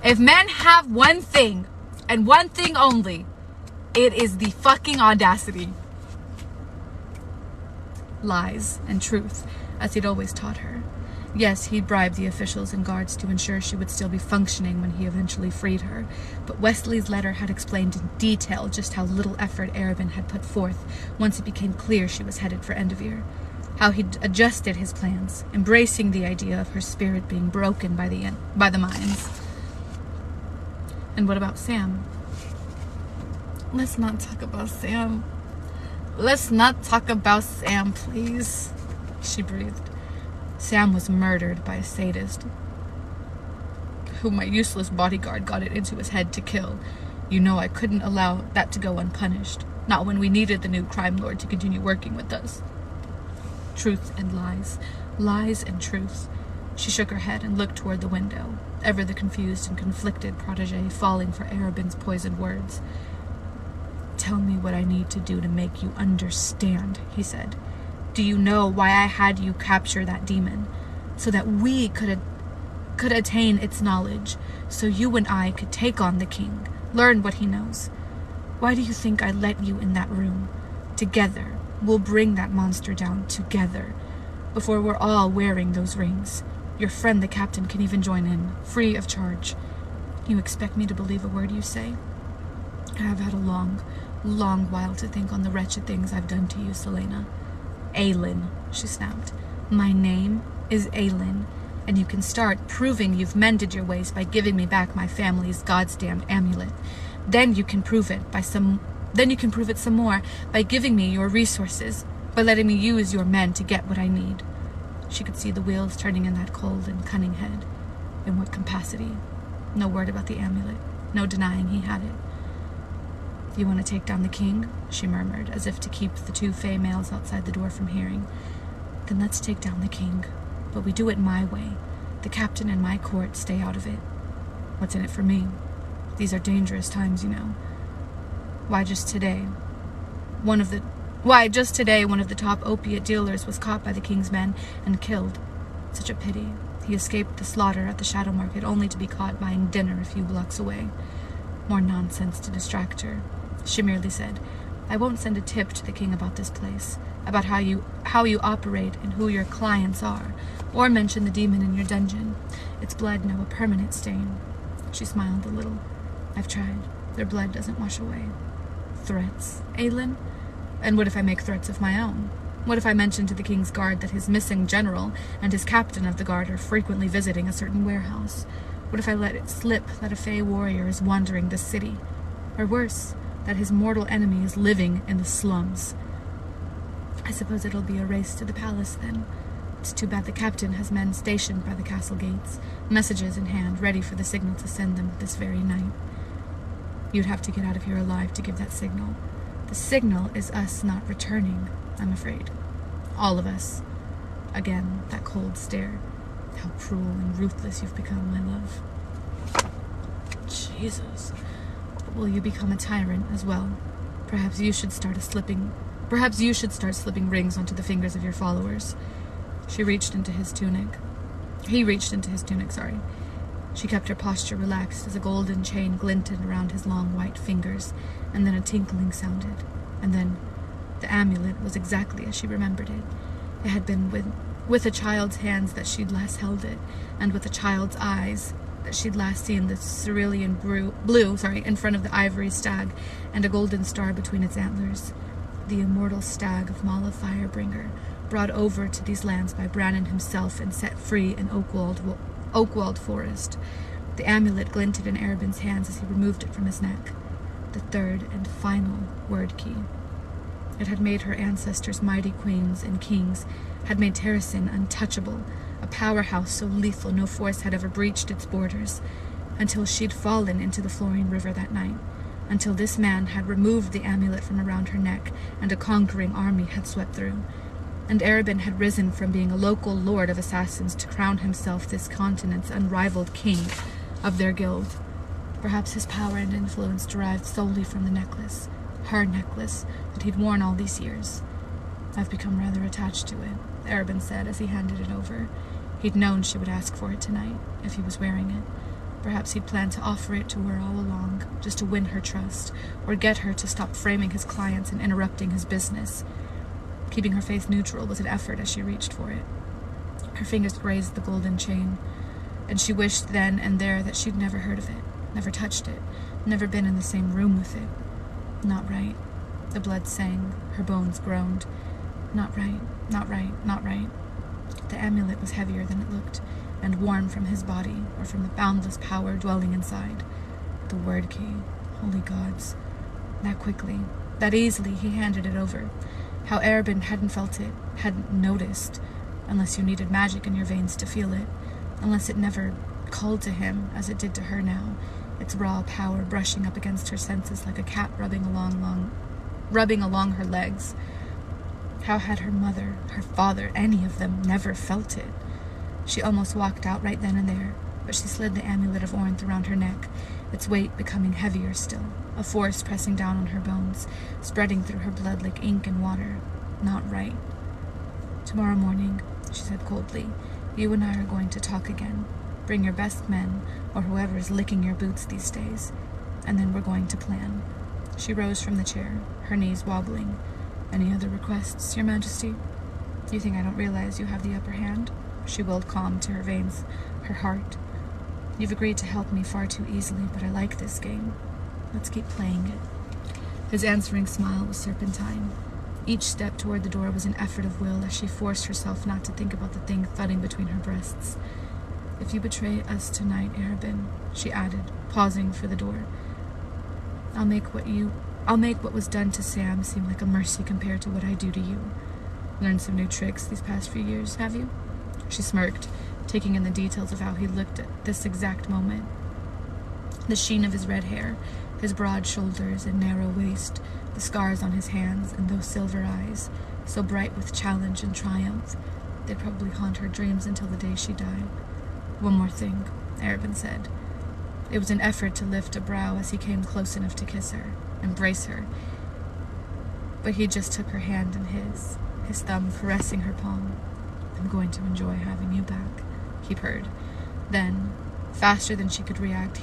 If men have one thing, and one thing only, it is the fucking audacity. Lies and truth, as he'd always taught her. Yes, he'd bribed the officials and guards to ensure she would still be functioning when he eventually freed her, but Wesley's letter had explained in detail just how little effort Arabin had put forth once it became clear she was headed for Endivere. How he'd adjusted his plans, embracing the idea of her spirit being broken by the mines. And what about Sam? Let's not talk about Sam. Let's not talk about Sam, please, she breathed. Sam was murdered by a sadist whom my useless bodyguard got it into his head to kill. You know I couldn't allow that to go unpunished, not when we needed the new crime lord to continue working with us. Truth and lies, lies and truth. She shook her head and looked toward the window, ever the confused and conflicted protege falling for Arobyn's poisoned words. Tell me what I need to do to make you understand, he said. Do you know why I had you capture that demon? So that we could attain its knowledge, so you and I could take on the king, learn what he knows. Why do you think I let you in that room? Together, we'll bring that monster down together, before we're all wearing those rings. Your friend the captain can even join in, free of charge. You expect me to believe a word you say? I have had a long while to think on the wretched things I've done to you, Selena. Aelin, she snapped. My name is Aelin, and you can start proving you've mended your ways by giving me back my family's goddamn amulet. Then you can prove it some more by giving me your resources, by letting me use your men to get what I need. She could see the wheels turning in that cold and cunning head. In what capacity? No word about the amulet. No denying he had it. You want to take down the king? She murmured, as if to keep the two Fae males outside the door from hearing. Then let's take down the king. But we do it my way. The captain and my court stay out of it. What's in it for me? These are dangerous times, you know. Why, just today, one of the top opiate dealers was caught by the king's men and killed. Such a pity. He escaped the slaughter at the shadow market only to be caught buying dinner a few blocks away. More nonsense to distract her. She merely said, I won't send a tip to the king about this place, about how you operate and who your clients are, or mention the demon in your dungeon. Its blood now a permanent stain. She smiled a little. I've tried. Their blood doesn't wash away. Threats, Aelin? And what if I make threats of my own? What if I mention to the king's guard that his missing general and his captain of the guard are frequently visiting a certain warehouse? What if I let it slip that a Fae warrior is wandering the city? Or worse, that his mortal enemy is living in the slums? I suppose it'll be a race to the palace then. It's too bad the captain has men stationed by the castle gates, messages in hand, ready for the signal to send them this very night. You'd have to get out of here alive to give that signal. The signal is us not returning, I'm afraid. All of us. Again, that cold stare. How cruel and ruthless you've become, my love. Jesus. Will you become a tyrant as well? Perhaps you should start slipping rings onto the fingers of your followers. He reached into his tunic, sorry. She kept her posture relaxed as a golden chain glinted around his long white fingers, and then a tinkling sounded. And then the amulet was exactly as she remembered it. It had been with a child's hands that she'd last held it, and with a child's eyes that she'd last seen the cerulean blue in front of the ivory stag, and a golden star between its antlers. The immortal stag of Mala Firebringer, brought over to these lands by Brannon himself and set free in Oakwald Forest. The amulet glinted in Arobyn's hands as he removed it from his neck. The third and final word key. It had made her ancestors mighty queens and kings, had made Terrasin untouchable, a powerhouse so lethal no force had ever breached its borders, until she'd fallen into the Florine River that night, until this man had removed the amulet from around her neck and a conquering army had swept through. And Arobyn had risen from being a local lord of assassins to crown himself this continent's unrivaled king of their guild. Perhaps his power and influence derived solely from the necklace, her necklace, that he'd worn all these years. I've become rather attached to it, Arobyn said as he handed it over. He'd known she would ask for it tonight, if he was wearing it. Perhaps he'd planned to offer it to her all along, just to win her trust, or get her to stop framing his clients and interrupting his business. Keeping her face neutral was an effort as she reached for it. Her fingers grazed the golden chain, and she wished then and there that she'd never heard of it, never touched it, never been in the same room with it. Not right. The blood sang, her bones groaned. Not right, not right, not right. The amulet was heavier than it looked, and warm from his body, or from the boundless power dwelling inside. The word key. Holy gods. That quickly, that easily, he handed it over. How Arobyn hadn't felt it, hadn't noticed. unless you needed magic in your veins to feel it, unless it never called to him as it did to her now, its raw power brushing up against her senses like a cat rubbing along her legs. How had her mother, her father, any of them never felt it? She almost walked out right then and there, but she slid the amulet of Ornth around her neck, its weight becoming heavier still, a force pressing down on her bones, spreading through her blood like ink and water. Not right. Tomorrow morning, she said coldly, you and I are going to talk again. Bring your best men, or whoever is licking your boots these days, and then we're going to plan. She rose from the chair, her knees wobbling. Any other requests, Your Majesty? You think I don't realize you have the upper hand? She willed calm to her veins, her heart. You've agreed to help me far too easily, but I like this game. Let's keep playing it. His answering smile was serpentine. Each step toward the door was an effort of will as she forced herself not to think about the thing thudding between her breasts. If you betray us tonight, Arabin, she added, pausing for the door, I'll make what was done to Sam seem like a mercy compared to what I do to you. Learned some new tricks these past few years, have you? She smirked, taking in the details of how he looked at this exact moment. The sheen of his red hair, his broad shoulders and narrow waist, the scars on his hands, and those silver eyes, so bright with challenge and triumph. They'd probably haunt her dreams until the day she died. One more thing, Arabin said. It was an effort to lift a brow as he came close enough to kiss her, embrace her. But he just took her hand in his thumb caressing her palm. I'm going to enjoy having you back, he purred. Then, faster than she could react,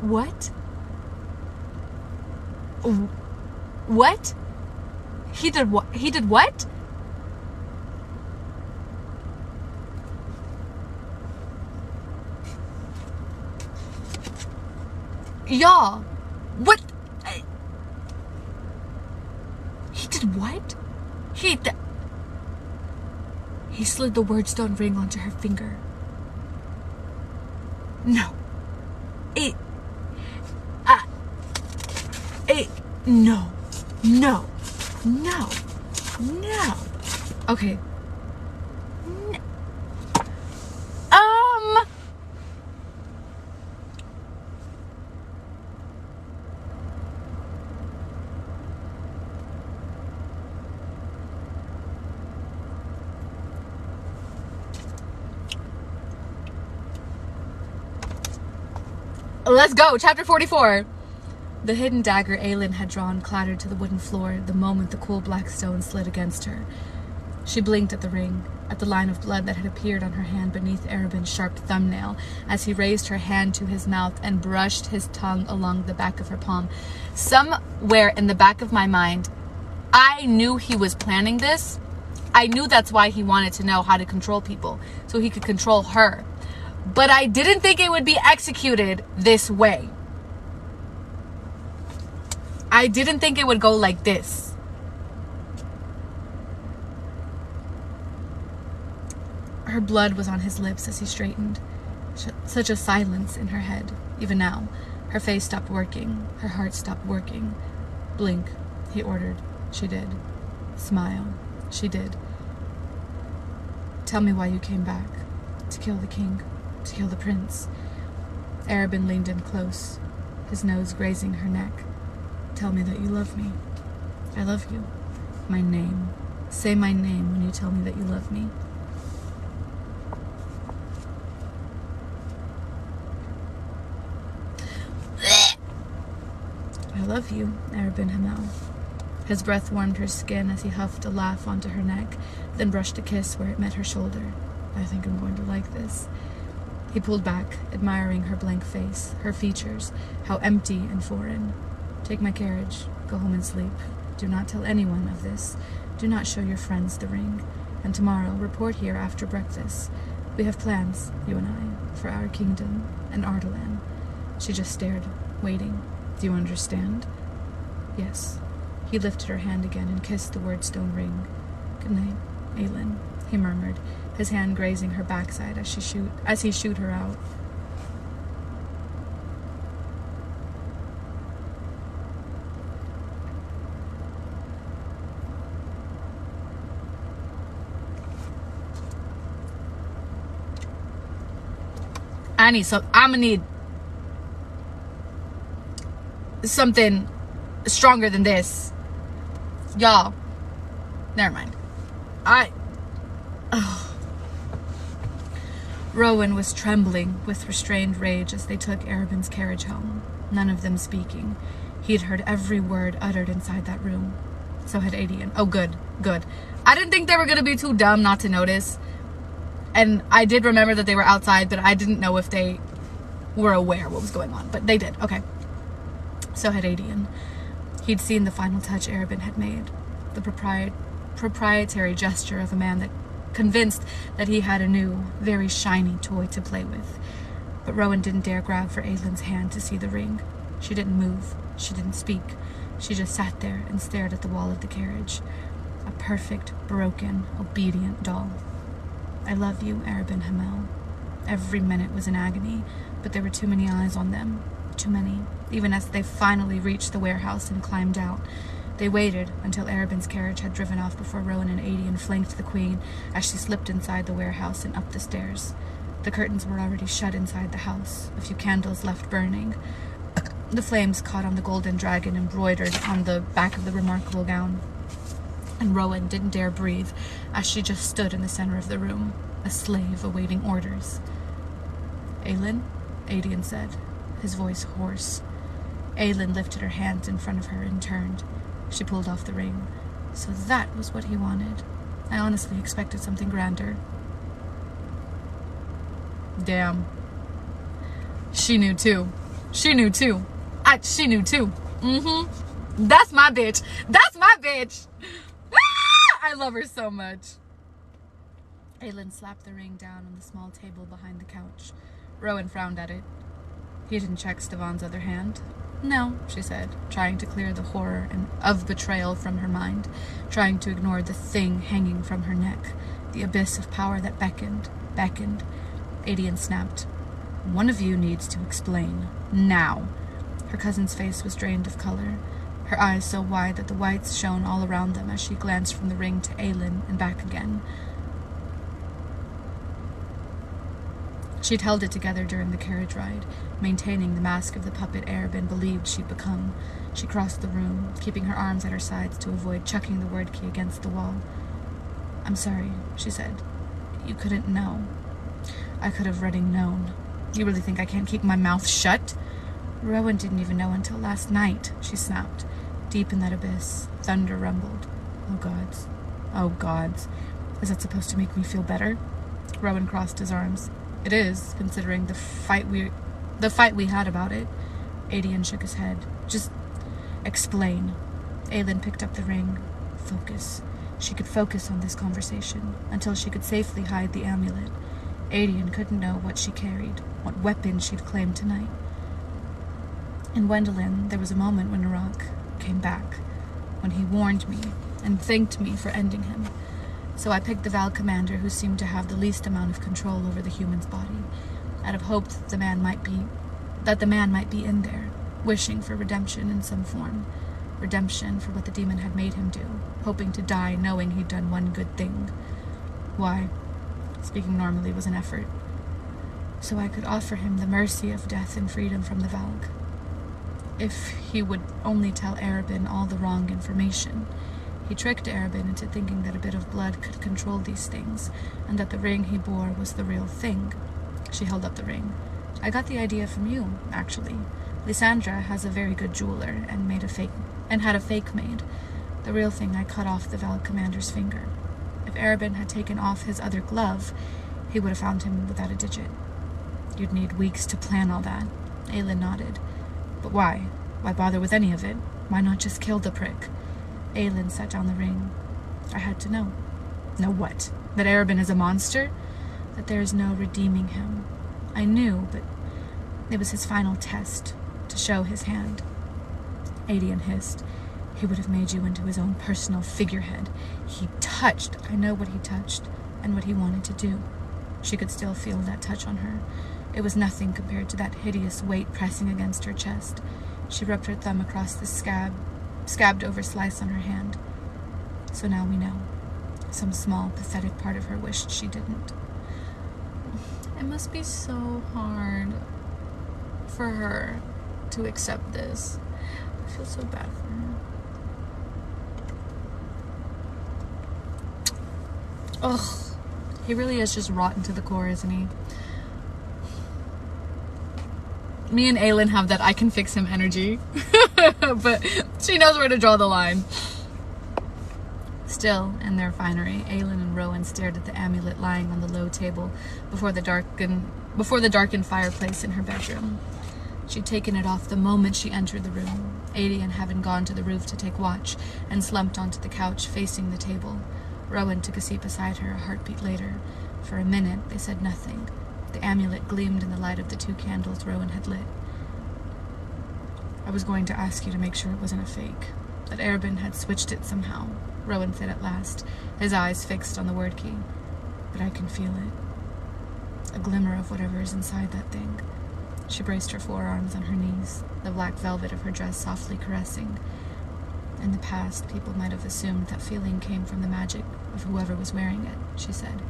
What? What? He did what? He did what? Y'all, what? He did what? He slid the wordstone ring onto her finger. No. No. Okay. Let's go, chapter 44. The hidden dagger Aelin had drawn clattered to the wooden floor the moment the cool black stone slid against her. She blinked at the ring, at the line of blood that had appeared on her hand beneath Arabin's sharp thumbnail as he raised her hand to his mouth and brushed his tongue along the back of her palm. Somewhere in the back of my mind, I knew he was planning this. I knew that's why he wanted to know how to control people, so he could control her. But I didn't think it would be executed this way. I didn't think it would go like this. Her blood was on his lips as he straightened. Such a silence in her head. Even now, her face stopped working. Her heart stopped working. Blink, he ordered. She did. Smile. She did. Tell me why you came back. To kill the king. To kill the prince. Arabin leaned in close, his nose grazing her neck. Tell me that you love me. I love you. My name. Say my name when you tell me that you love me. I love you, Arabin Hamel. His breath warmed her skin as he huffed a laugh onto her neck, then brushed a kiss where it met her shoulder. I think I'm going to like this. He pulled back, admiring her blank face, her features, how empty and foreign. Take my carriage. Go home and sleep. Do not tell anyone of this. Do not show your friends the ring. And tomorrow, report here after breakfast. We have plans, you and I, for our kingdom and Ardalan. She just stared, waiting. Do you understand? Yes. He lifted her hand again and kissed the wordstone ring. Good night, Aelin, he murmured, his hand grazing her backside as he shooed her out. I'ma need something stronger than this. Y'all, never mind. Rowan was trembling with restrained rage as they took Arobyn's carriage home, none of them speaking. He'd heard every word uttered inside that room. So had Adian. Oh, good. I didn't think they were going to be too dumb not to notice. And I did remember that they were outside, but I didn't know if they were aware what was going on. But they did. Okay. So had Adian. He'd seen the final touch Arobyn had made. The proprietary gesture of a man that convinced that he had a new, very shiny toy to play with. But Rowan didn't dare grab for Aelin's hand to see the ring. She didn't move. She didn't speak. She just sat there and stared at the wall of the carriage. A perfect, broken, obedient doll. I love you, Arobyn Hamel. Every minute was an agony, but there were too many eyes on them. Too many. Even as they finally reached the warehouse and climbed out, they waited until Arobyn's carriage had driven off before Rowan and Adian flanked the queen as she slipped inside the warehouse and up the stairs. The curtains were already shut inside the house, a few candles left burning. The flames caught on the golden dragon embroidered on the back of the remarkable gown. And Rowan didn't dare breathe as she just stood in the center of the room, a slave awaiting orders. Aelin, Adian said, his voice hoarse. Aelin lifted her hands in front of her and turned. She pulled off the ring. So that was what he wanted. I honestly expected something grander. Damn. She knew too. She knew too. That's my bitch. I love her so much. Aelin slapped the ring down on the small table behind the couch. Rowan frowned at it. He didn't check Stevan's other hand. No, she said, trying to clear the horror of betrayal from her mind, trying to ignore the thing hanging from her neck, the abyss of power that beckoned. Adian snapped. One of you needs to explain. Now. Her cousin's face was drained of color, her eyes so wide that the whites shone all around them as she glanced from the ring to Aelin and back again. She'd held it together during the carriage ride, maintaining the mask of the puppet Arobyn believed she'd become. She crossed the room, keeping her arms at her sides to avoid chucking the word key against the wall. I'm sorry, she said. You couldn't know. I could have already known. You really think I can't keep my mouth shut? Rowan didn't even know until last night, she snapped. Deep in that abyss, thunder rumbled. Oh gods. Is that supposed to make me feel better? Rowan crossed his arms. It is, considering the fight we had about it. Adian shook his head. Just explain. Aelin picked up the ring. Focus. She could focus on this conversation until she could safely hide the amulet. Adian couldn't know what she carried, what weapon she'd claimed tonight. In Wendelin, there was a moment when Iraq came back, when he warned me and thanked me for ending him. So I picked the Val commander who seemed to have the least amount of control over the human's body, out of hope that the man might be in there, wishing for redemption in some form. Redemption for what the demon had made him do, hoping to die knowing he'd done one good thing. Why? Speaking normally was an effort. So I could offer him the mercy of death and freedom from the Valg. If he would only tell Arobyn all the wrong information. He tricked Arobyn into thinking that a bit of blood could control these things, and that the ring he bore was the real thing. She held up the ring. I got the idea from you, actually. Lysandra has a very good jeweler and had a fake made. The real thing I cut off the Val commander's finger. If Arobyn had taken off his other glove, he would have found him without a digit. You'd need weeks to plan all that. Aelin nodded. But why? Why bother with any of it? Why not just kill the prick? Aelin set down the ring. I had to know. Know what? That Arobyn is a monster? That there is no redeeming him. I knew, but it was his final test, to show his hand. Adian hissed. He would have made you into his own personal figurehead. I know what he touched and what he wanted to do. She could still feel that touch on her. It was nothing compared to that hideous weight pressing against her chest. She rubbed her thumb across the scabbed over slice on her hand. So now we know. Some small, pathetic part of her wished she didn't. It must be so hard for her to accept this. I feel so bad for her. Ugh. He really is just rotten to the core, isn't he? Me and Aylin have that I can fix him energy. But she knows where to draw the line. Still, in their finery, Aylin and Rowan stared at the amulet lying on the low table before the darkened fireplace in her bedroom. She'd taken it off the moment she entered the room, Adian having gone to the roof to take watch and slumped onto the couch facing the table. Rowan took a seat beside her a heartbeat later. For a minute, they said nothing. The amulet gleamed in the light of the 2 candles Rowan had lit. I was going to ask you to make sure it wasn't a fake, that Erbin had switched it somehow, Rowan said at last, his eyes fixed on the word key. But I can feel it. A glimmer of whatever is inside that thing. She braced her forearms on her knees, the black velvet of her dress softly caressing. In the past, people might have assumed that feeling came from the magic of whoever was wearing it, she said.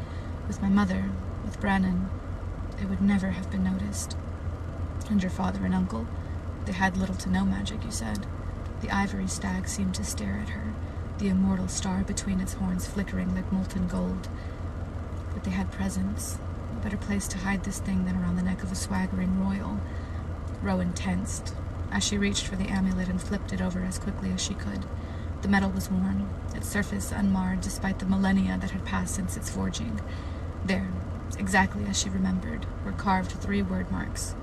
With my mother, with Brannon, it would never have been noticed. And your father and uncle, they had little to no magic, you said. The ivory stag seemed to stare at her, the immortal star between its horns flickering like molten gold. But they had presence. A better place to hide this thing than around the neck of a swaggering royal. Rowan tensed as she reached for the amulet and flipped it over as quickly as she could. The metal was worn, its surface unmarred despite the millennia that had passed since its forging. There, exactly as she remembered, were carved 3 word marks.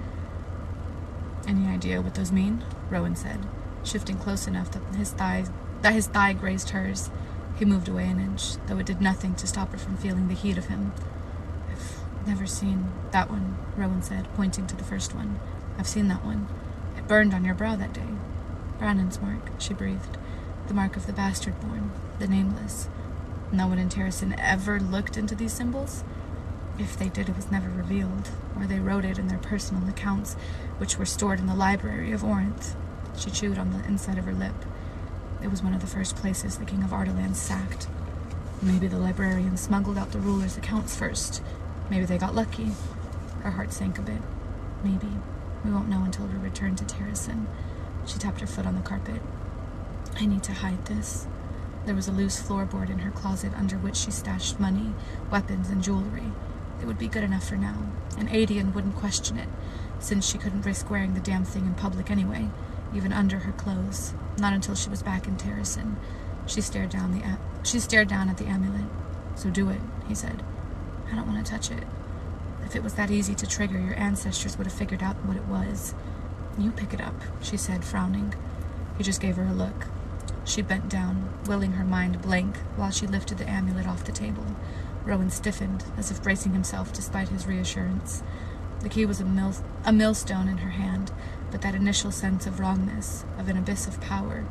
Any idea what those mean? Rowan said, shifting close enough that his thigh grazed hers. He moved away an inch, though it did nothing to stop her from feeling the heat of him. I've never seen that one, Rowan said, pointing to the first one. I've seen that one. It burned on your brow that day. Brannon's mark, she breathed. The mark of the bastard-born, the nameless. No one in Terrason ever looked into these symbols? If they did, it was never revealed, or they wrote it in their personal accounts, which were stored in the library of Orinth. She chewed on the inside of her lip. It was one of the first places the King of Ardalan sacked. Maybe the librarians smuggled out the ruler's accounts first. Maybe they got lucky. Her heart sank a bit. Maybe. We won't know until we return to Terrason. She tapped her foot on the carpet. I need to hide this. There was a loose floorboard in her closet under which she stashed money, weapons, and jewelry. It would be good enough for now, and Adian wouldn't question it, since she couldn't risk wearing the damn thing in public anyway, even under her clothes, not until she was back in Terrason. She stared down at the amulet. So do it, he said. I don't want to touch it. If it was that easy to trigger, your ancestors would have figured out what it was. You pick it up, she said, frowning. He just gave her a look. She bent down, willing her mind blank, while she lifted the amulet off the table. Rowan stiffened, as if bracing himself despite his reassurance. The key was a millstone in her hand, but that initial sense of wrongness, of an abyss of power,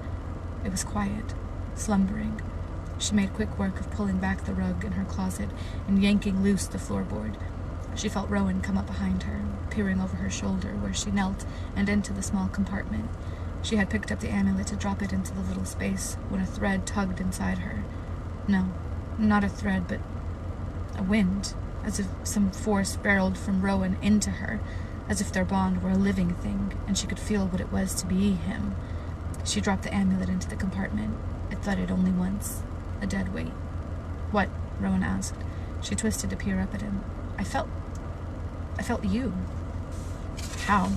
it was quiet, slumbering. She made quick work of pulling back the rug in her closet and yanking loose the floorboard. She felt Rowan come up behind her, peering over her shoulder where she knelt and into the small compartment. She had picked up the amulet to drop it into the little space when a thread tugged inside her. No, not a thread, but a wind, as if some force barreled from Rowan into her, as if their bond were a living thing, and she could feel what it was to be him. She dropped the amulet into the compartment. It thudded only once, a dead weight. What? Rowan asked. She twisted to peer up at him. I felt you. How?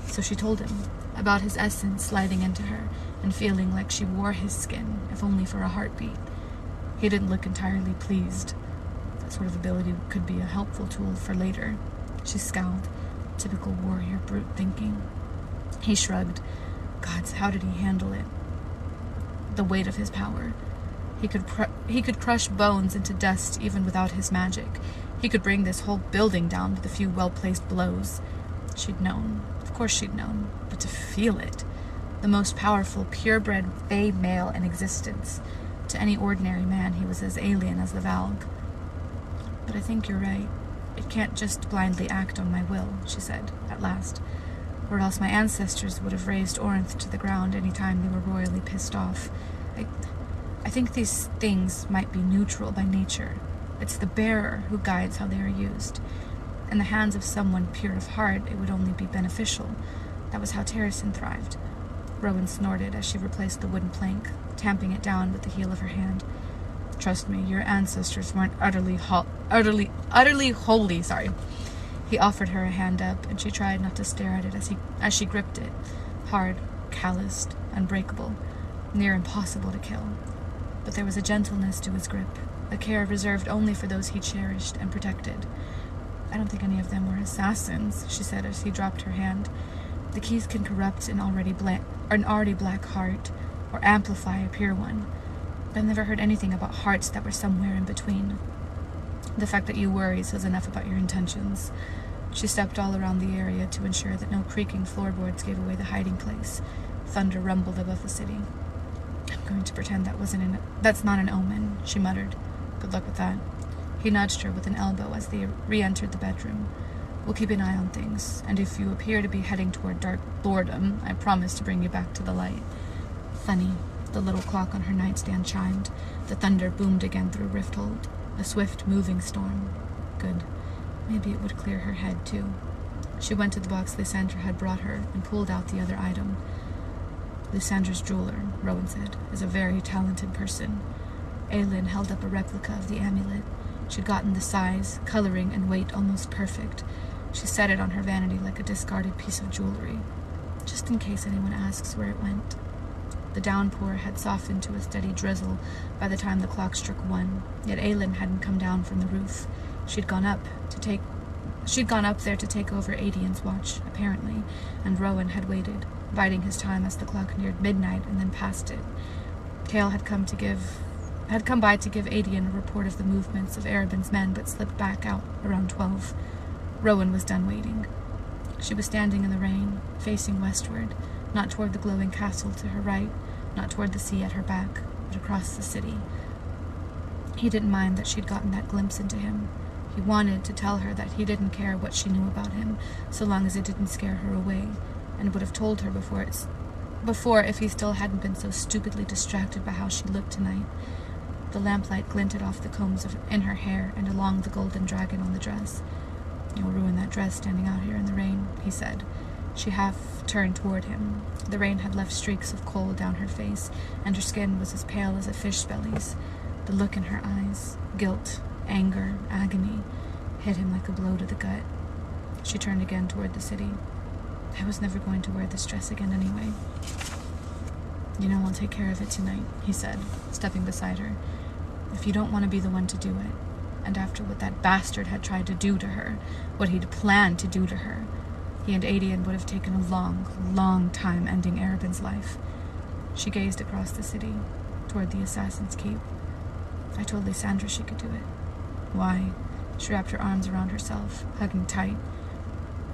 So she told him, about his essence sliding into her, and feeling like she wore his skin, if only for a heartbeat. He didn't look entirely pleased. That sort of ability could be a helpful tool for later. She scowled, typical warrior brute thinking. He shrugged. Gods, how did he handle it? The weight of his power. He could crush bones into dust even without his magic. He could bring this whole building down with a few well-placed blows. She'd known. Of course she'd known. But to feel it, the most powerful, purebred Fey male in existence. To any ordinary man, he was as alien as the Valg. But I think you're right. It can't just blindly act on my will, she said, at last, or else my ancestors would have razed Orinth to the ground any time they were royally pissed off. I think these things might be neutral by nature. It's the bearer who guides how they are used. In the hands of someone pure of heart, it would only be beneficial. That was how Terrasen thrived. Rowan snorted as she replaced the wooden plank, tamping it down with the heel of her hand. Trust me, your ancestors weren't utterly holy. He offered her a hand up, and she tried not to stare at it as she gripped it, hard, calloused, unbreakable, near impossible to kill. But there was a gentleness to his grip, a care reserved only for those he cherished and protected. I don't think any of them were assassins, she said as he dropped her hand. The keys can corrupt an already black heart, or amplify a pure one. But I've never heard anything about hearts that were somewhere in between. The fact that you worry says enough about your intentions. She stepped all around the area to ensure that no creaking floorboards gave away the hiding place. Thunder rumbled above the city. I'm going to pretend that's not an omen, she muttered. Good luck with that. He nudged her with an elbow as they re-entered the bedroom. We'll keep an eye on things, and if you appear to be heading toward dark boredom, I promise to bring you back to the light. Funny, the little clock on her nightstand chimed. The thunder boomed again through Rifthold. A swift, moving storm. Good. Maybe it would clear her head, too. She went to the box Lysandra had brought her and pulled out the other item. Lysandra's jeweler, Rowan said, is a very talented person. Aelin held up a replica of the amulet. She'd gotten the size, coloring, and weight almost perfect. She set it on her vanity like a discarded piece of jewelry, just in case anyone asks where it went. The downpour had softened to a steady drizzle by the time the clock struck 1, yet Aelin hadn't come down from the roof. She'd gone up there to take over Adian's watch, apparently, and Rowan had waited, biding his time as the clock neared midnight and then passed it. Cale had come by to give Adian a report of the movements of Erebin's men, but slipped back out around 12. Rowan was done waiting. She was standing in the rain, facing westward, not toward the glowing castle to her right, not toward the sea at her back, but across the city. He didn't mind that she'd gotten that glimpse into him. He wanted to tell her that he didn't care what she knew about him, so long as it didn't scare her away, and would have told her before if he still hadn't been so stupidly distracted by how she looked tonight. The lamplight glinted off the combs in her hair and along the golden dragon on the dress. You'll ruin that dress standing out here in the rain, he said. She half turned toward him. The rain had left streaks of coal down her face, and her skin was as pale as a fish belly's. The look in her eyes, guilt, anger, agony, hit him like a blow to the gut. She turned again toward the city. I was never going to wear this dress again anyway. You know, I'll take care of it tonight, he said, stepping beside her. If you don't want to be the one to do it, and after what that bastard had tried to do to her, what he'd planned to do to her, he and Adian would have taken a long, long time ending Erebin's life. She gazed across the city, toward the Assassin's Keep. I told Lysandra she could do it. Why? She wrapped her arms around herself, hugging tight.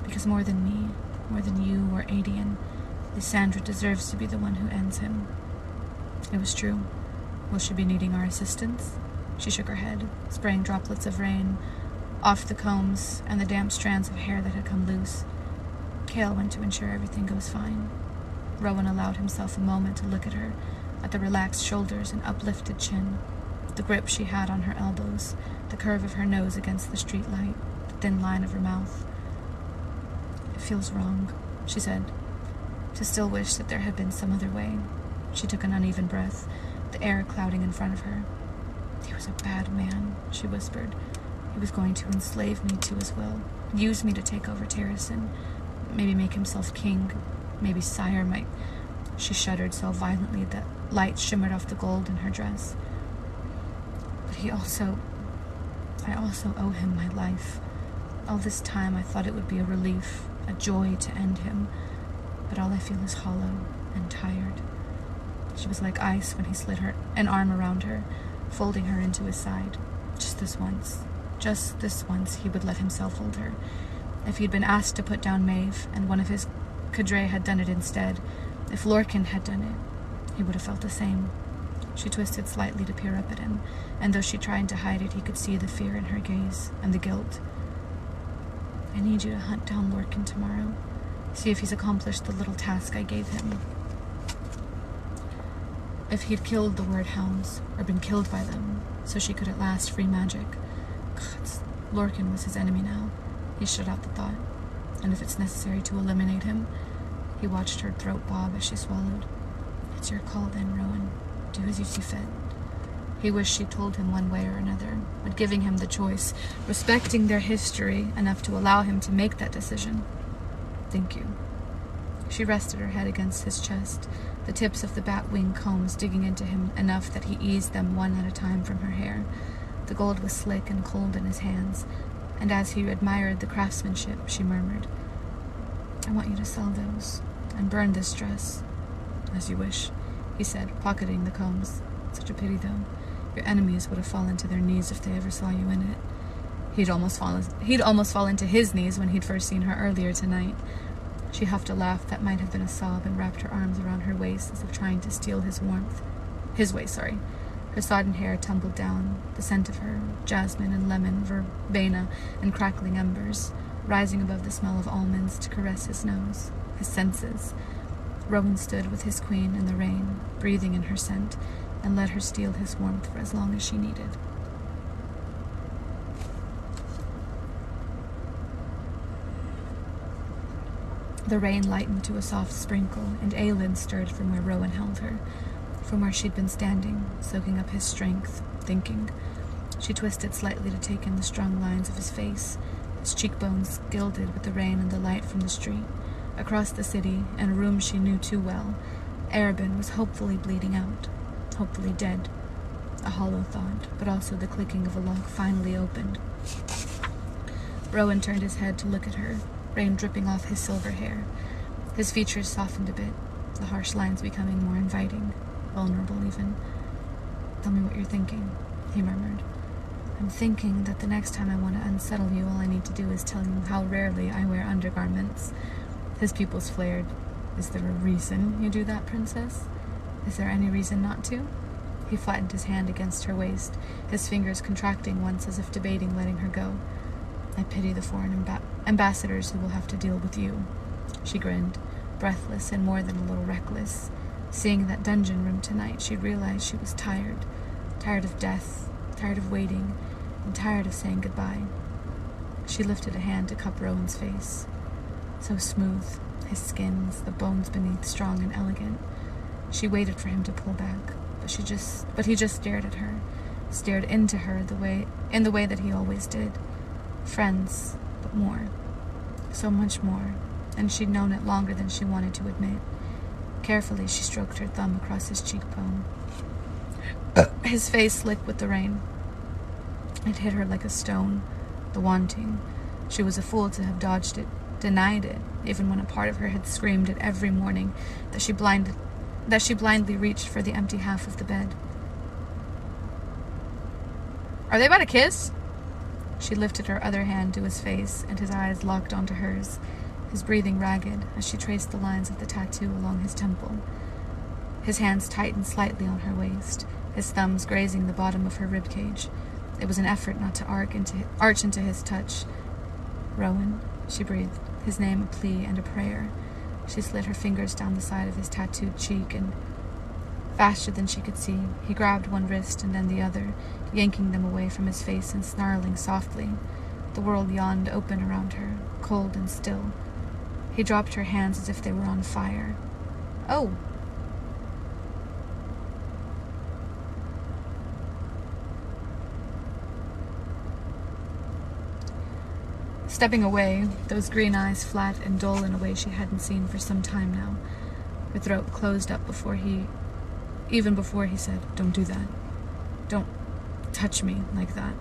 Because more than me, more than you or Adian, Lysandra deserves to be the one who ends him. It was true. Will she be needing our assistance? She shook her head, spraying droplets of rain off the combs and the damp strands of hair that had come loose. Cale went to ensure everything goes fine. Rowan allowed himself a moment to look at her, at the relaxed shoulders and uplifted chin, the grip she had on her elbows, the curve of her nose against the street light, the thin line of her mouth. It feels wrong, she said, to still wish that there had been some other way. She took an uneven breath, the air clouding in front of her. He was a bad man, she whispered. He was going to enslave me to his will, use me to take over Terrasen, maybe make himself king, maybe sire might... She shuddered so violently that light shimmered off the gold in her dress. But I also owe him my life. All this time I thought it would be a relief, a joy to end him, but all I feel is hollow and tired. She was like ice when he slid an arm around her, folding her into his side. Just this once, he would let himself hold her. If he'd been asked to put down Maeve, and one of his cadre had done it instead, If Lorcan had done it, he would have felt the same. She twisted slightly to peer up at him, and though she tried to hide it, he could see the fear in her gaze and the guilt. I need you to hunt down Lorcan tomorrow. See if he's accomplished the little task I gave him. If he'd killed the word hounds, or been killed by them, so she could at last free magic. God, Lorcan was his enemy now. He shut out the thought. And if it's necessary to eliminate him, he watched her throat bob as she swallowed. It's your call then, Rowan. Do as you see fit. He wished she'd told him one way or another, but giving him the choice, respecting their history enough to allow him to make that decision. Thank you. She rested her head against his chest, the tips of the bat-wing combs digging into him enough that he eased them one at a time from her hair. The gold was slick and cold in his hands, and as he admired the craftsmanship, she murmured, I want you to sell those, and burn this dress. As you wish, he said, pocketing the combs. Such a pity, though. Your enemies would have fallen to their knees if they ever saw you in it. He'd almost fallen to his knees when he'd first seen her earlier tonight. She huffed a laugh that might have been a sob and wrapped her arms around her waist as if trying to steal his warmth. His waist. Her sodden hair tumbled down, the scent of her, jasmine and lemon, verbena and crackling embers, rising above the smell of almonds to caress his nose, his senses. Rowan stood with his queen in the rain, breathing in her scent, and let her steal his warmth for as long as she needed. The rain lightened to a soft sprinkle, and Aelin stirred from where Rowan held her, from where she'd been standing, soaking up his strength, thinking. She twisted slightly to take in the strong lines of his face, his cheekbones gilded with the rain and the light from the street. Across the city, in a room she knew too well, Arabin was hopefully bleeding out, hopefully dead. A hollow thought, but also the clicking of a lock finally opened. Rowan turned his head to look at her, rain dripping off his silver hair. His features softened a bit, the harsh lines becoming more inviting, vulnerable even. Tell me what you're thinking, he murmured. I'm thinking that the next time I want to unsettle you, all I need to do is tell you how rarely I wear undergarments. His pupils flared. Is there a reason you do that, princess? Is there any reason not to? He flattened his hand against her waist, his fingers contracting once as if debating letting her go. I pity the foreign ambassadors who will have to deal with you. She grinned, breathless and more than a little reckless. Seeing that dungeon room tonight, she realized she was tired. Tired of death, tired of waiting, and tired of saying goodbye. She lifted a hand to cup Rowan's face. So smooth, his skins, the bones beneath strong and elegant. She waited for him to pull back, but he just stared at her, stared into her in the way that he always did. Friends, but more. So much more, and she'd known it longer than she wanted to admit. Carefully, she stroked her thumb across his cheekbone. His face slick with the rain. It hit her like a stone, the wanting. She was a fool to have dodged it, denied it, even when a part of her had screamed it every morning that she blindly reached for the empty half of the bed. Are they about to kiss? She lifted her other hand to his face, and his eyes locked onto hers, his breathing ragged as she traced the lines of the tattoo along his temple. His hands tightened slightly on her waist, his thumbs grazing the bottom of her ribcage. It was an effort not to arch into his touch. Rowan, she breathed, his name a plea and a prayer. She slid her fingers down the side of his tattooed cheek, and faster than she could see, he grabbed one wrist and then the other, yanking them away from his face and snarling softly. The world yawned open around her, cold and still. He dropped her hands as if they were on fire. Oh! Stepping away, those green eyes flat and dull in a way she hadn't seen for some time now. Her throat closed up even before he said, "Don't do that. Don't touch me like that."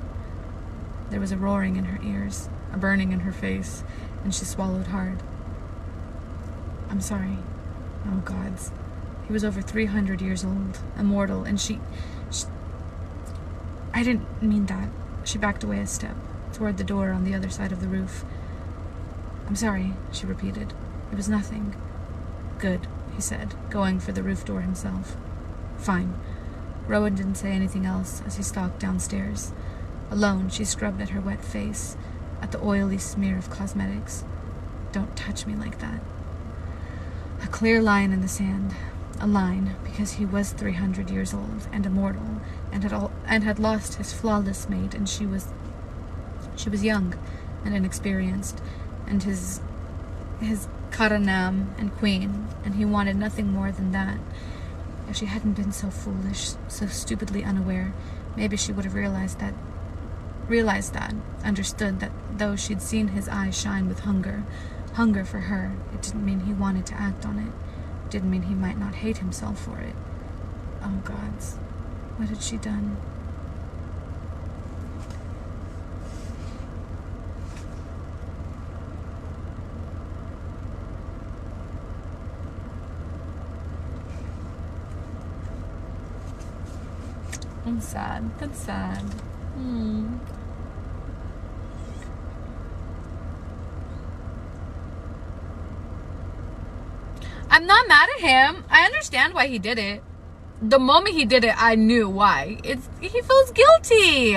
There was a roaring in her ears, a burning in her face, and she swallowed hard. I'm sorry. Oh, gods. He was over 300 years old, immortal, and she... I didn't mean that. She backed away a step, toward the door on the other side of the roof. I'm sorry, she repeated. It was nothing. Good, he said, going for the roof door himself. Fine. Rowan didn't say anything else as he stalked downstairs. Alone, she scrubbed at her wet face, at the oily smear of cosmetics. Don't touch me like that. A clear line in the sand. A line because he was 300 years old and immortal, and had lost his flawless mate, and she was young and inexperienced, and his Karanam and queen, and he wanted nothing more than that. If she hadn't been so foolish, so stupidly unaware, maybe she would have realized that, understood that though she'd seen his eyes shine with hunger for her, it didn't mean he wanted to act on it. It didn't mean he might not hate himself for it. Oh, gods, what had she done? I'm sad. That's sad. I'm not mad at him. I understand why he did it. The moment he did it, I knew why. He feels guilty.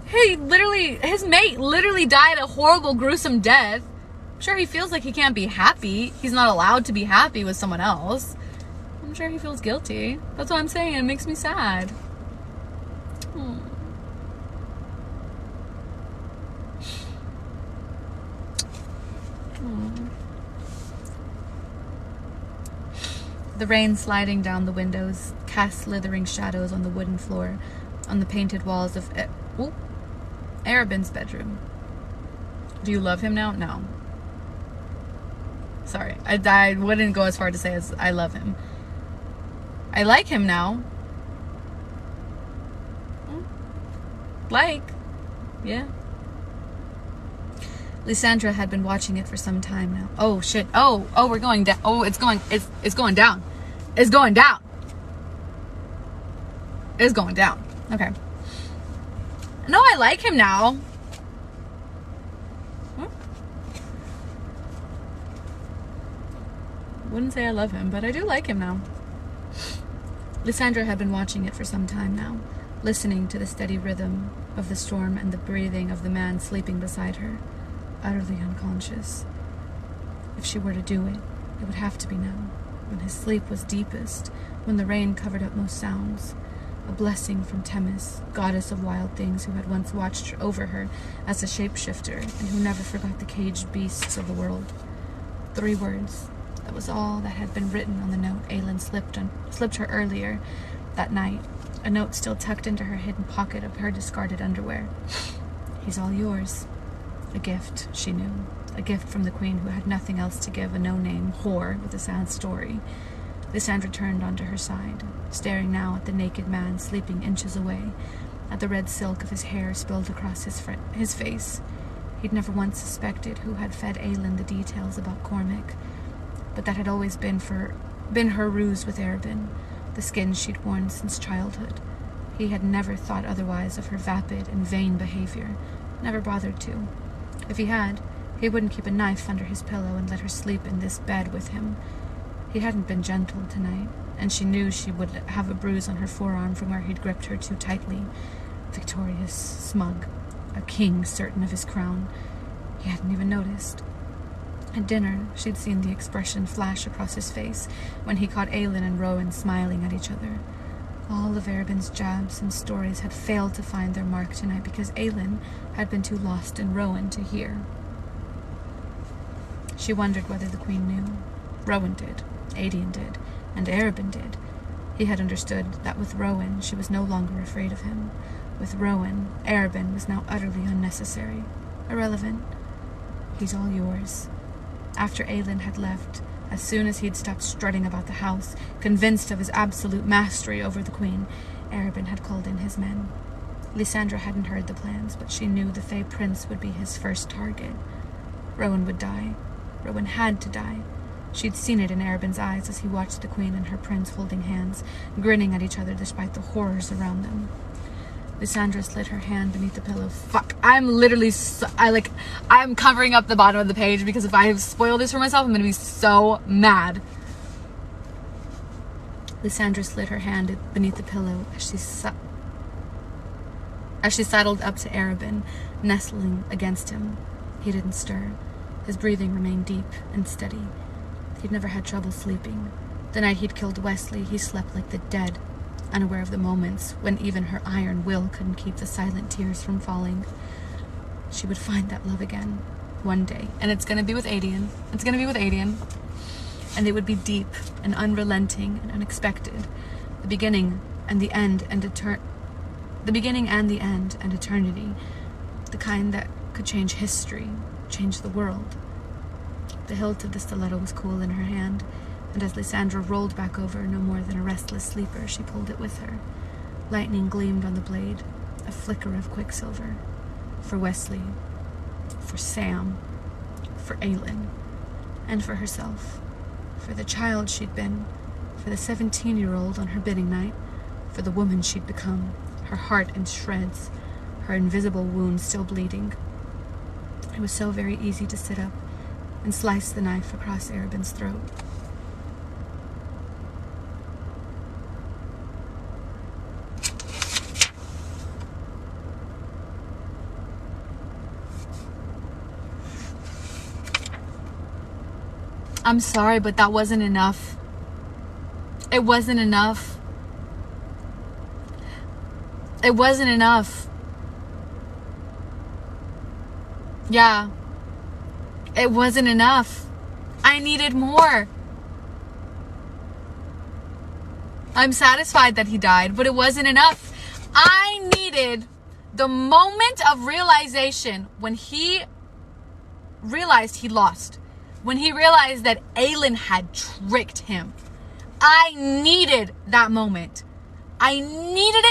His mate literally died a horrible, gruesome death. I'm sure he feels like he can't be happy. He's not allowed to be happy with someone else. I'm sure he feels guilty. That's what I'm saying. It makes me sad. The rain sliding down the windows cast slithering shadows on the wooden floor, on the painted walls of Arabin's bedroom. Do you love him now? No. Sorry, I wouldn't go as far to say as I love him. I like him now. Yeah. Lysandra had been watching it for some time now. Oh shit. Oh, we're going down. Oh, it's going down. It's going down. It's going down. Okay. No, I like him now. Wouldn't say I love him, but I do like him now. Lysandra had been watching it for some time now, listening to the steady rhythm of the storm and the breathing of the man sleeping beside her, utterly unconscious. If she were to do it, it would have to be now, when his sleep was deepest, when the rain covered up most sounds. A blessing from Themis, goddess of wild things, who had once watched over her as a shapeshifter, and who never forgot the caged beasts of the world. 3 words. That was all that had been written on the note Aelin slipped her earlier that night, a note still tucked into her hidden pocket of her discarded underwear. He's all yours. A gift, she knew. A gift from the queen who had nothing else to give, a no-name whore with a sad story. Lysandra turned onto her side, staring now at the naked man sleeping inches away, at the red silk of his hair spilled across his face. He'd never once suspected who had fed Aelin the details about Cormac, but that had always been her ruse with Arabin, the skin she'd worn since childhood. He had never thought otherwise of her vapid and vain behavior, never bothered to. If he had, he wouldn't keep a knife under his pillow and let her sleep in this bed with him. He hadn't been gentle tonight, and she knew she would have a bruise on her forearm from where he'd gripped her too tightly. Victorious, smug, a king certain of his crown. He hadn't even noticed. At dinner, she'd seen the expression flash across his face when he caught Aelin and Rowan smiling at each other. All of Arabin's jabs and stories had failed to find their mark tonight because Aelin had been too lost in Rowan to hear. She wondered whether the queen knew. Rowan did, Aedion did, and Arabin did. He had understood that with Rowan, she was no longer afraid of him. With Rowan, Arabin was now utterly unnecessary, irrelevant. He's all yours. After Aelin had left, as soon as he'd stopped strutting about the house, convinced of his absolute mastery over the queen, Arabin had called in his men. Lysandra hadn't heard the plans, but she knew the Fae Prince would be his first target. Rowan would die. Rowan had to die. She'd seen it in Arabin's eyes as he watched the queen and her prince holding hands, grinning at each other despite the horrors around them. Lysandra slid her hand beneath the pillow. Fuck. I'm literally I'm covering up the bottom of the page because if I have spoiled this for myself, I'm going to be so mad. Lysandra slid her hand beneath the pillow as she sidled up to Arabin, nestling against him. He didn't stir. His breathing remained deep and steady. He'd never had trouble sleeping. The night he'd killed Wesley, he slept like the dead, unaware of the moments when even her iron will couldn't keep the silent tears from falling. She would find that love again, one day. And it's going to be with Adian. It's going to be with Adian. And it would be deep and unrelenting and unexpected. The beginning and the end and eternity. The kind that could change history, change the world. The hilt of the stiletto was cool in her hand, and as Lysandra rolled back over, no more than a restless sleeper, she pulled it with her. Lightning gleamed on the blade, a flicker of quicksilver. For Wesley, for Sam, for Aylin, and for herself. For the child she'd been, for the 17-year-old on her bidding night, for the woman she'd become, her heart in shreds, her invisible wound still bleeding. It was so very easy to sit up and slice the knife across Arabin's throat. I'm sorry, but that wasn't enough. It wasn't enough. It wasn't enough. Yeah. It wasn't enough. I needed more. I'm satisfied that he died, but it wasn't enough. I needed the moment of realization when he realized he lost. When he realized that Aylin had tricked him. I needed that moment. I needed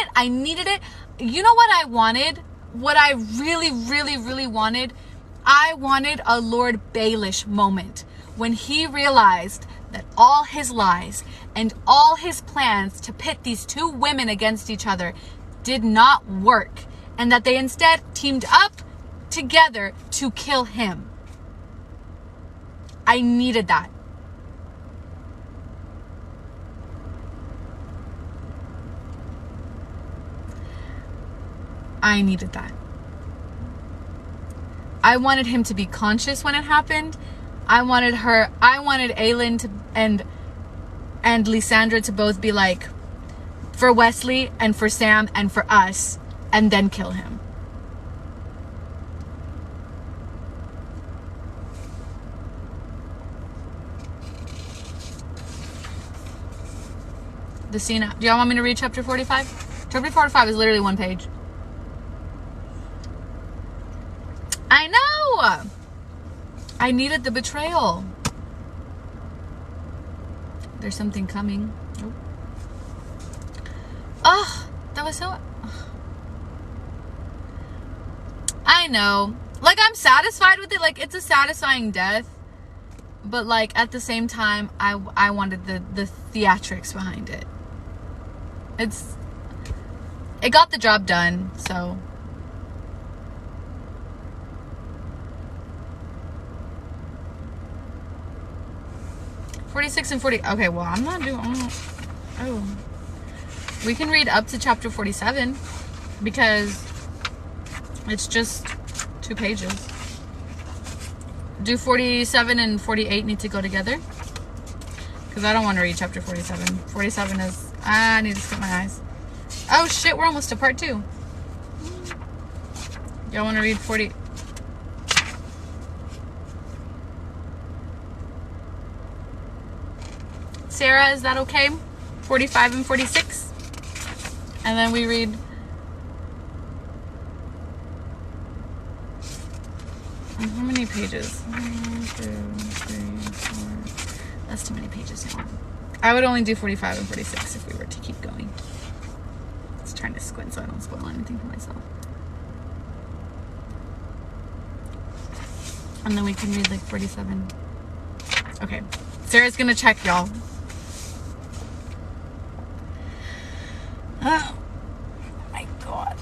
it. You know what I wanted? What I really, really, really wanted? I wanted a Lord Baelish moment. When he realized that all his lies and all his plans to pit these two women against each other did not work. And that they instead teamed up together to kill him. I needed that. I needed that. I wanted him to be conscious when it happened. I wanted Aylin to and Lysandra to both be like, for Wesley and for Sam and for us, and then kill him. The scene. Do y'all want me to read chapter 45? Chapter 45 is literally one page. I know! I needed the betrayal. There's something coming. Nope. Oh, that was so... I know. Like, I'm satisfied with it. Like, it's a satisfying death. But, like, at the same time, I wanted the theatrics behind it. It got the job done, so... (46) and 40. Okay, well, I'm not doing... Oh. We can read up to chapter 47 because it's just 2 pages. Do 47 and 48 need to go together? Because I don't want to read chapter 47. 47 is... I need to skip my eyes. Oh, shit, we're almost to part 2. Y'all want to read 40... Sarah, is that okay? 45 and 46? And then we read... How many pages? 1, 2, 3, 4... That's too many pages, y'all. I would only do 45 and 46 if we were to keep going. Just trying to squint so I don't spoil anything for myself. And then we can read like 47. Okay. Sarah's gonna check, y'all. Oh my God.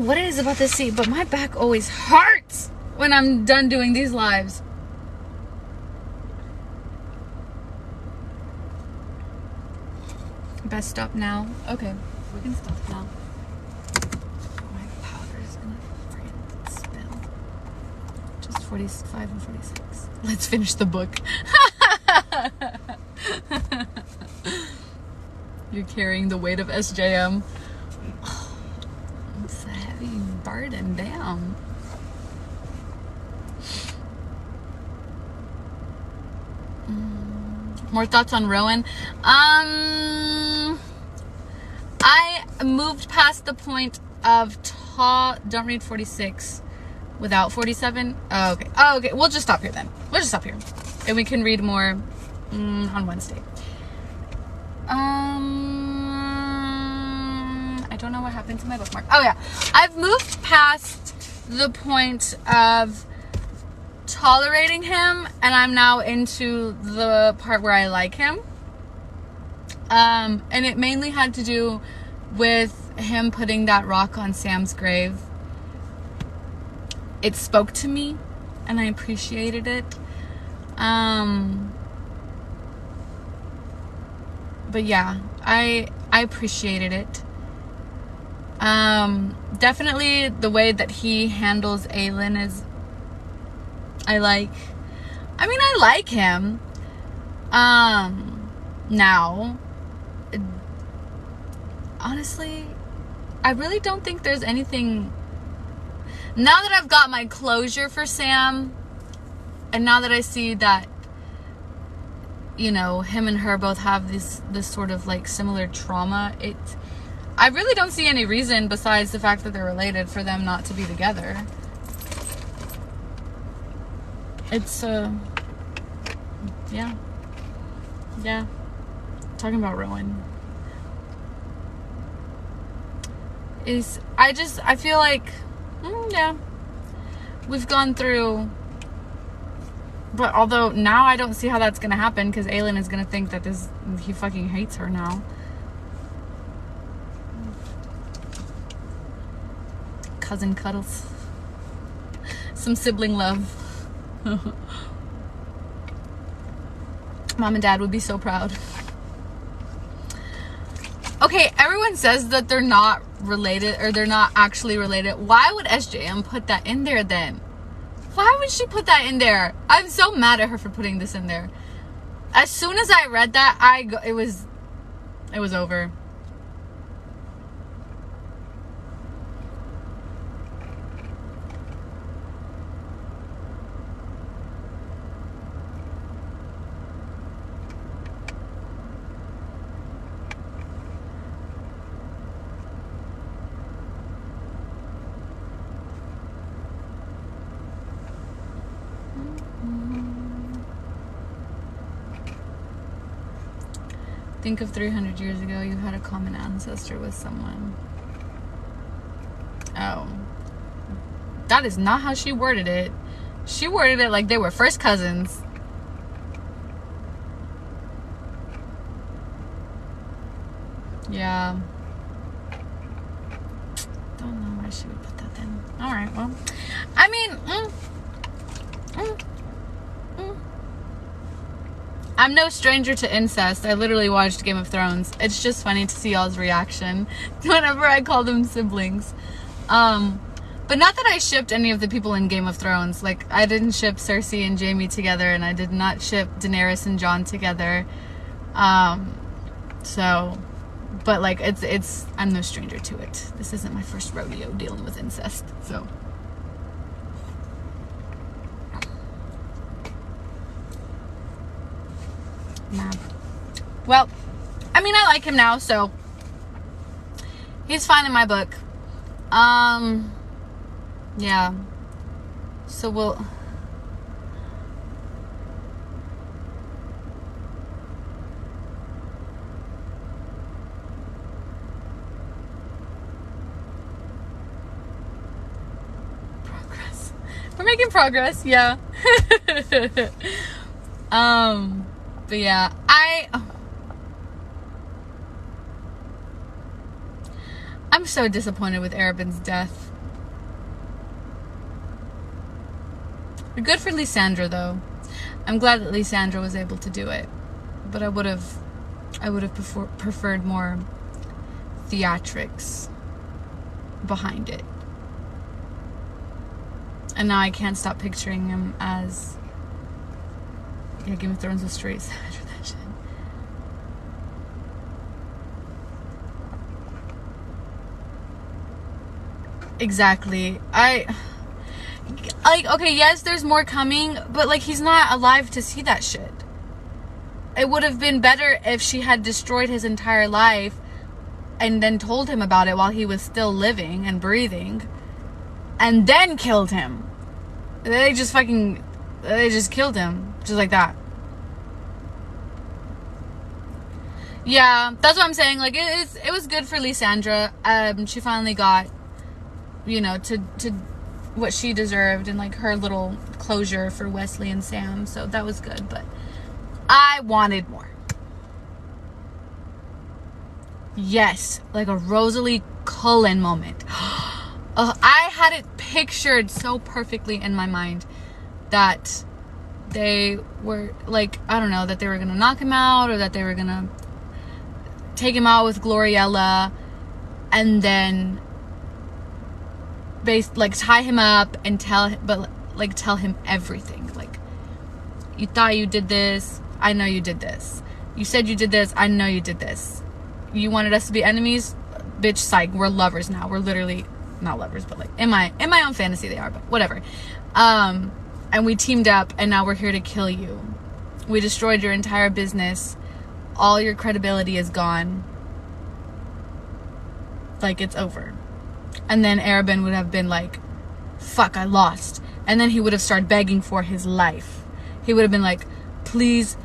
what it is about this seat, but my back always hurts when I'm done doing these lives. Best stop now. Okay, we can stop now. My powder is gonna freaking spill. Just 45 and 46. Let's finish the book. You're carrying the weight of SJM. Oh, it's a heavy burden. Damn. More thoughts on Rowan? I moved past the point of don't read 46 without 47. Oh, okay. Oh, okay. We'll just stop here then. We'll just stop here. And we can read more on Wednesday. I don't know what happened to my bookmark. Oh, yeah. I've moved past the point of tolerating him, and I'm now into the part where I like him. And it mainly had to do with him putting that rock on Sam's grave. It spoke to me, and I appreciated it. But yeah, I appreciated it. Definitely the way that he handles Aelin is, I like him. Now, honestly, I really don't think there's anything, now that I've got my closure for Sam, and now that I see that, you know, him and her both have this sort of like similar trauma, I really don't see any reason besides the fact that they're related for them not to be together. It's yeah, talking about Rowan is, I feel like yeah, we've gone through. But although now I don't see how that's gonna happen, because Aelin is gonna think that he fucking hates her now. Cousin cuddles. Some sibling love. Mom and Dad would be so proud. Okay, everyone says that they're not related, or they're not actually related. Why would SJM put that in there then? Why would she put that in there? I'm so mad at her for putting this in there. As soon as I read that, it was over. Think of 300 years ago, you had a common ancestor with someone. Oh. That is not how she worded it. She worded it like they were first cousins. Yeah. Don't know why she would put that in. Alright, well. I mean, I'm no stranger to incest. I literally watched Game of Thrones. It's just funny to see y'all's reaction whenever I call them siblings. But not that I shipped any of the people in Game of Thrones. Like, I didn't ship Cersei and Jaime together, and I did not ship Daenerys and Jon together. So, but like, I'm no stranger to it. This isn't my first rodeo dealing with incest, so. Mad. Well, I mean, I like him now, so he's fine in my book. Yeah. So we'll. Progress. We're making progress, yeah. But yeah, I'm so disappointed with Arabin's death. Good for Lysandra, though. I'm glad that Lysandra was able to do it. But I would have preferred more theatrics behind it. And now I can't stop picturing him as... Yeah, Game of Thrones was straight savage with that shit. Exactly. Okay, yes, there's more coming, but, like, he's not alive to see that shit. It would have been better if she had destroyed his entire life and then told him about it while he was still living and breathing, and then killed him. They just killed him. Just like that. Yeah, that's what I'm saying. Like, it was good for Lysandra. She finally got, you know, to what she deserved and, like, her little closure for Wesley and Sam. So that was good, but I wanted more. Yes, like a Rosalie Cullen moment. I had it pictured so perfectly in my mind that they were, like, I don't know, that they were going to knock him out, or that they were going to take him out with Gloriella and then tie him up and tell him everything. Like, you thought you did this, I know you did this. You said you did this, I know you did this. You wanted us to be enemies? Bitch, psych, we're lovers now. We're literally not lovers, but, like, in my own fantasy they are, but whatever. And we teamed up, and now we're here to kill you. We destroyed your entire business. All your credibility is gone. Like, it's over. And then Arabin would have been like, fuck, I lost. And then he would have started begging for his life. He would have been like, please,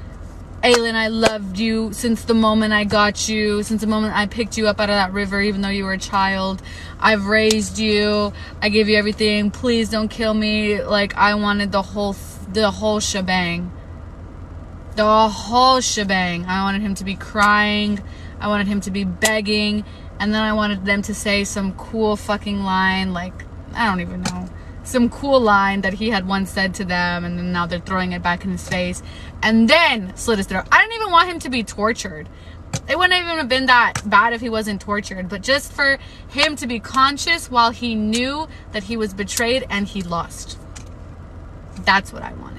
Aelin, I loved you since the moment I got you, since the moment I picked you up out of that river, even though you were a child. I've raised you. I gave you everything. Please don't kill me. Like, I wanted the whole shebang. The whole shebang. I wanted him to be crying. I wanted him to be begging. And then I wanted them to say some cool fucking line, like, I don't even know. Some cool line that he had once said to them, and then now they're throwing it back in his face. And then slit his throat. I didn't even want him to be tortured. It wouldn't even have been that bad if he wasn't tortured. But just for him to be conscious while he knew that he was betrayed and he lost. That's what I wanted.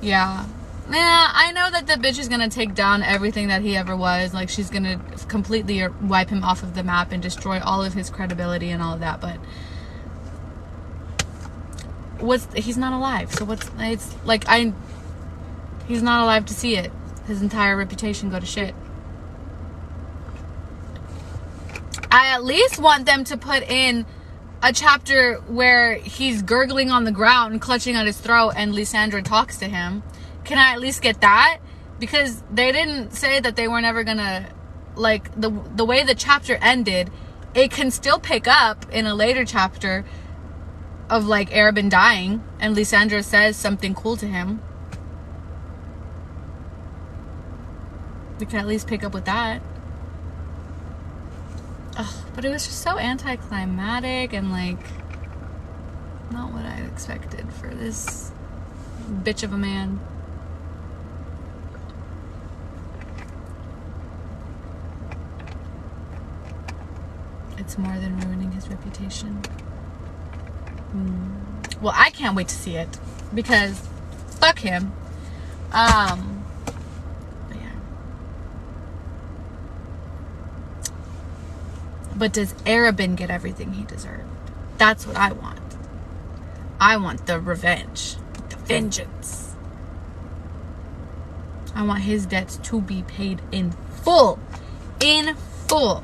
Yeah. Yeah, I know that the bitch is gonna take down everything that he ever was. Like, she's gonna completely wipe him off of the map and destroy all of his credibility and all of that, but he's not alive, so he's not alive to see it. His entire reputation go to shit. I at least want them to put in a chapter where he's gurgling on the ground, clutching at his throat, and Lysandra talks to him. Can I at least get that? Because they didn't say that they were never gonna, like, the way the chapter ended, it can still pick up in a later chapter of, like, Arabin dying, and Lysandra says something cool to him. We can at least pick up with that. Ugh, but it was just so anticlimactic and, like, not what I expected for this bitch of a man. It's more than ruining his reputation. Well, I can't wait to see it because fuck him. But yeah. But does Arabin get everything he deserved? That's what I want. I want the revenge, the vengeance. I want his debts to be paid in full. In full.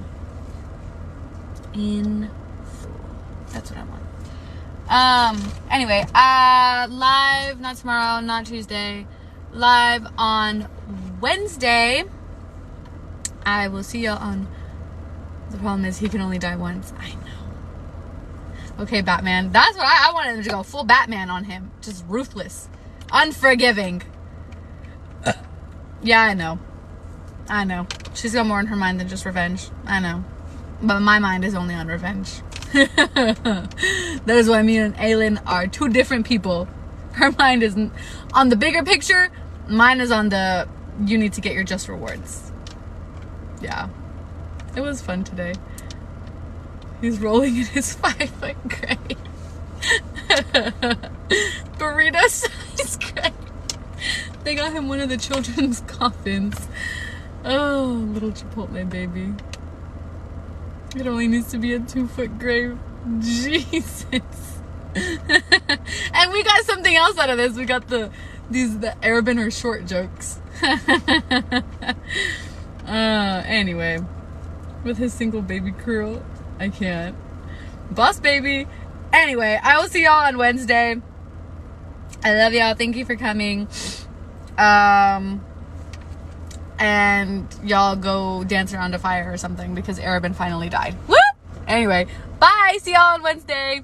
In full. That's what I want. Anyway, live, not tomorrow, not Tuesday, live on Wednesday. I will see y'all on, the problem is he can only die once. I know. Okay, Batman. That's what I wanted him to go full Batman on him. Just ruthless. Unforgiving. Yeah, I know. I know. She's got more in her mind than just revenge. I know. But my mind is only on revenge. That is why me and Aylin are two different people. Her mind is on the bigger picture. Mine is on the, you need to get your just rewards. Yeah. It was fun today. He's rolling in his 5-foot grave. Burrito size grave. They got him one of the children's coffins. Oh, little Chipotle baby. It only needs to be a 2-foot grave. Jesus. And we got something else out of this. We got the Arabin or short jokes. Anyway, with his single baby curl, I can't. Boss baby. Anyway, I will see y'all on Wednesday. I love y'all. Thank you for coming. And y'all go dance around a fire or something because Arabin finally died. Woo! Anyway, bye. See y'all on Wednesday.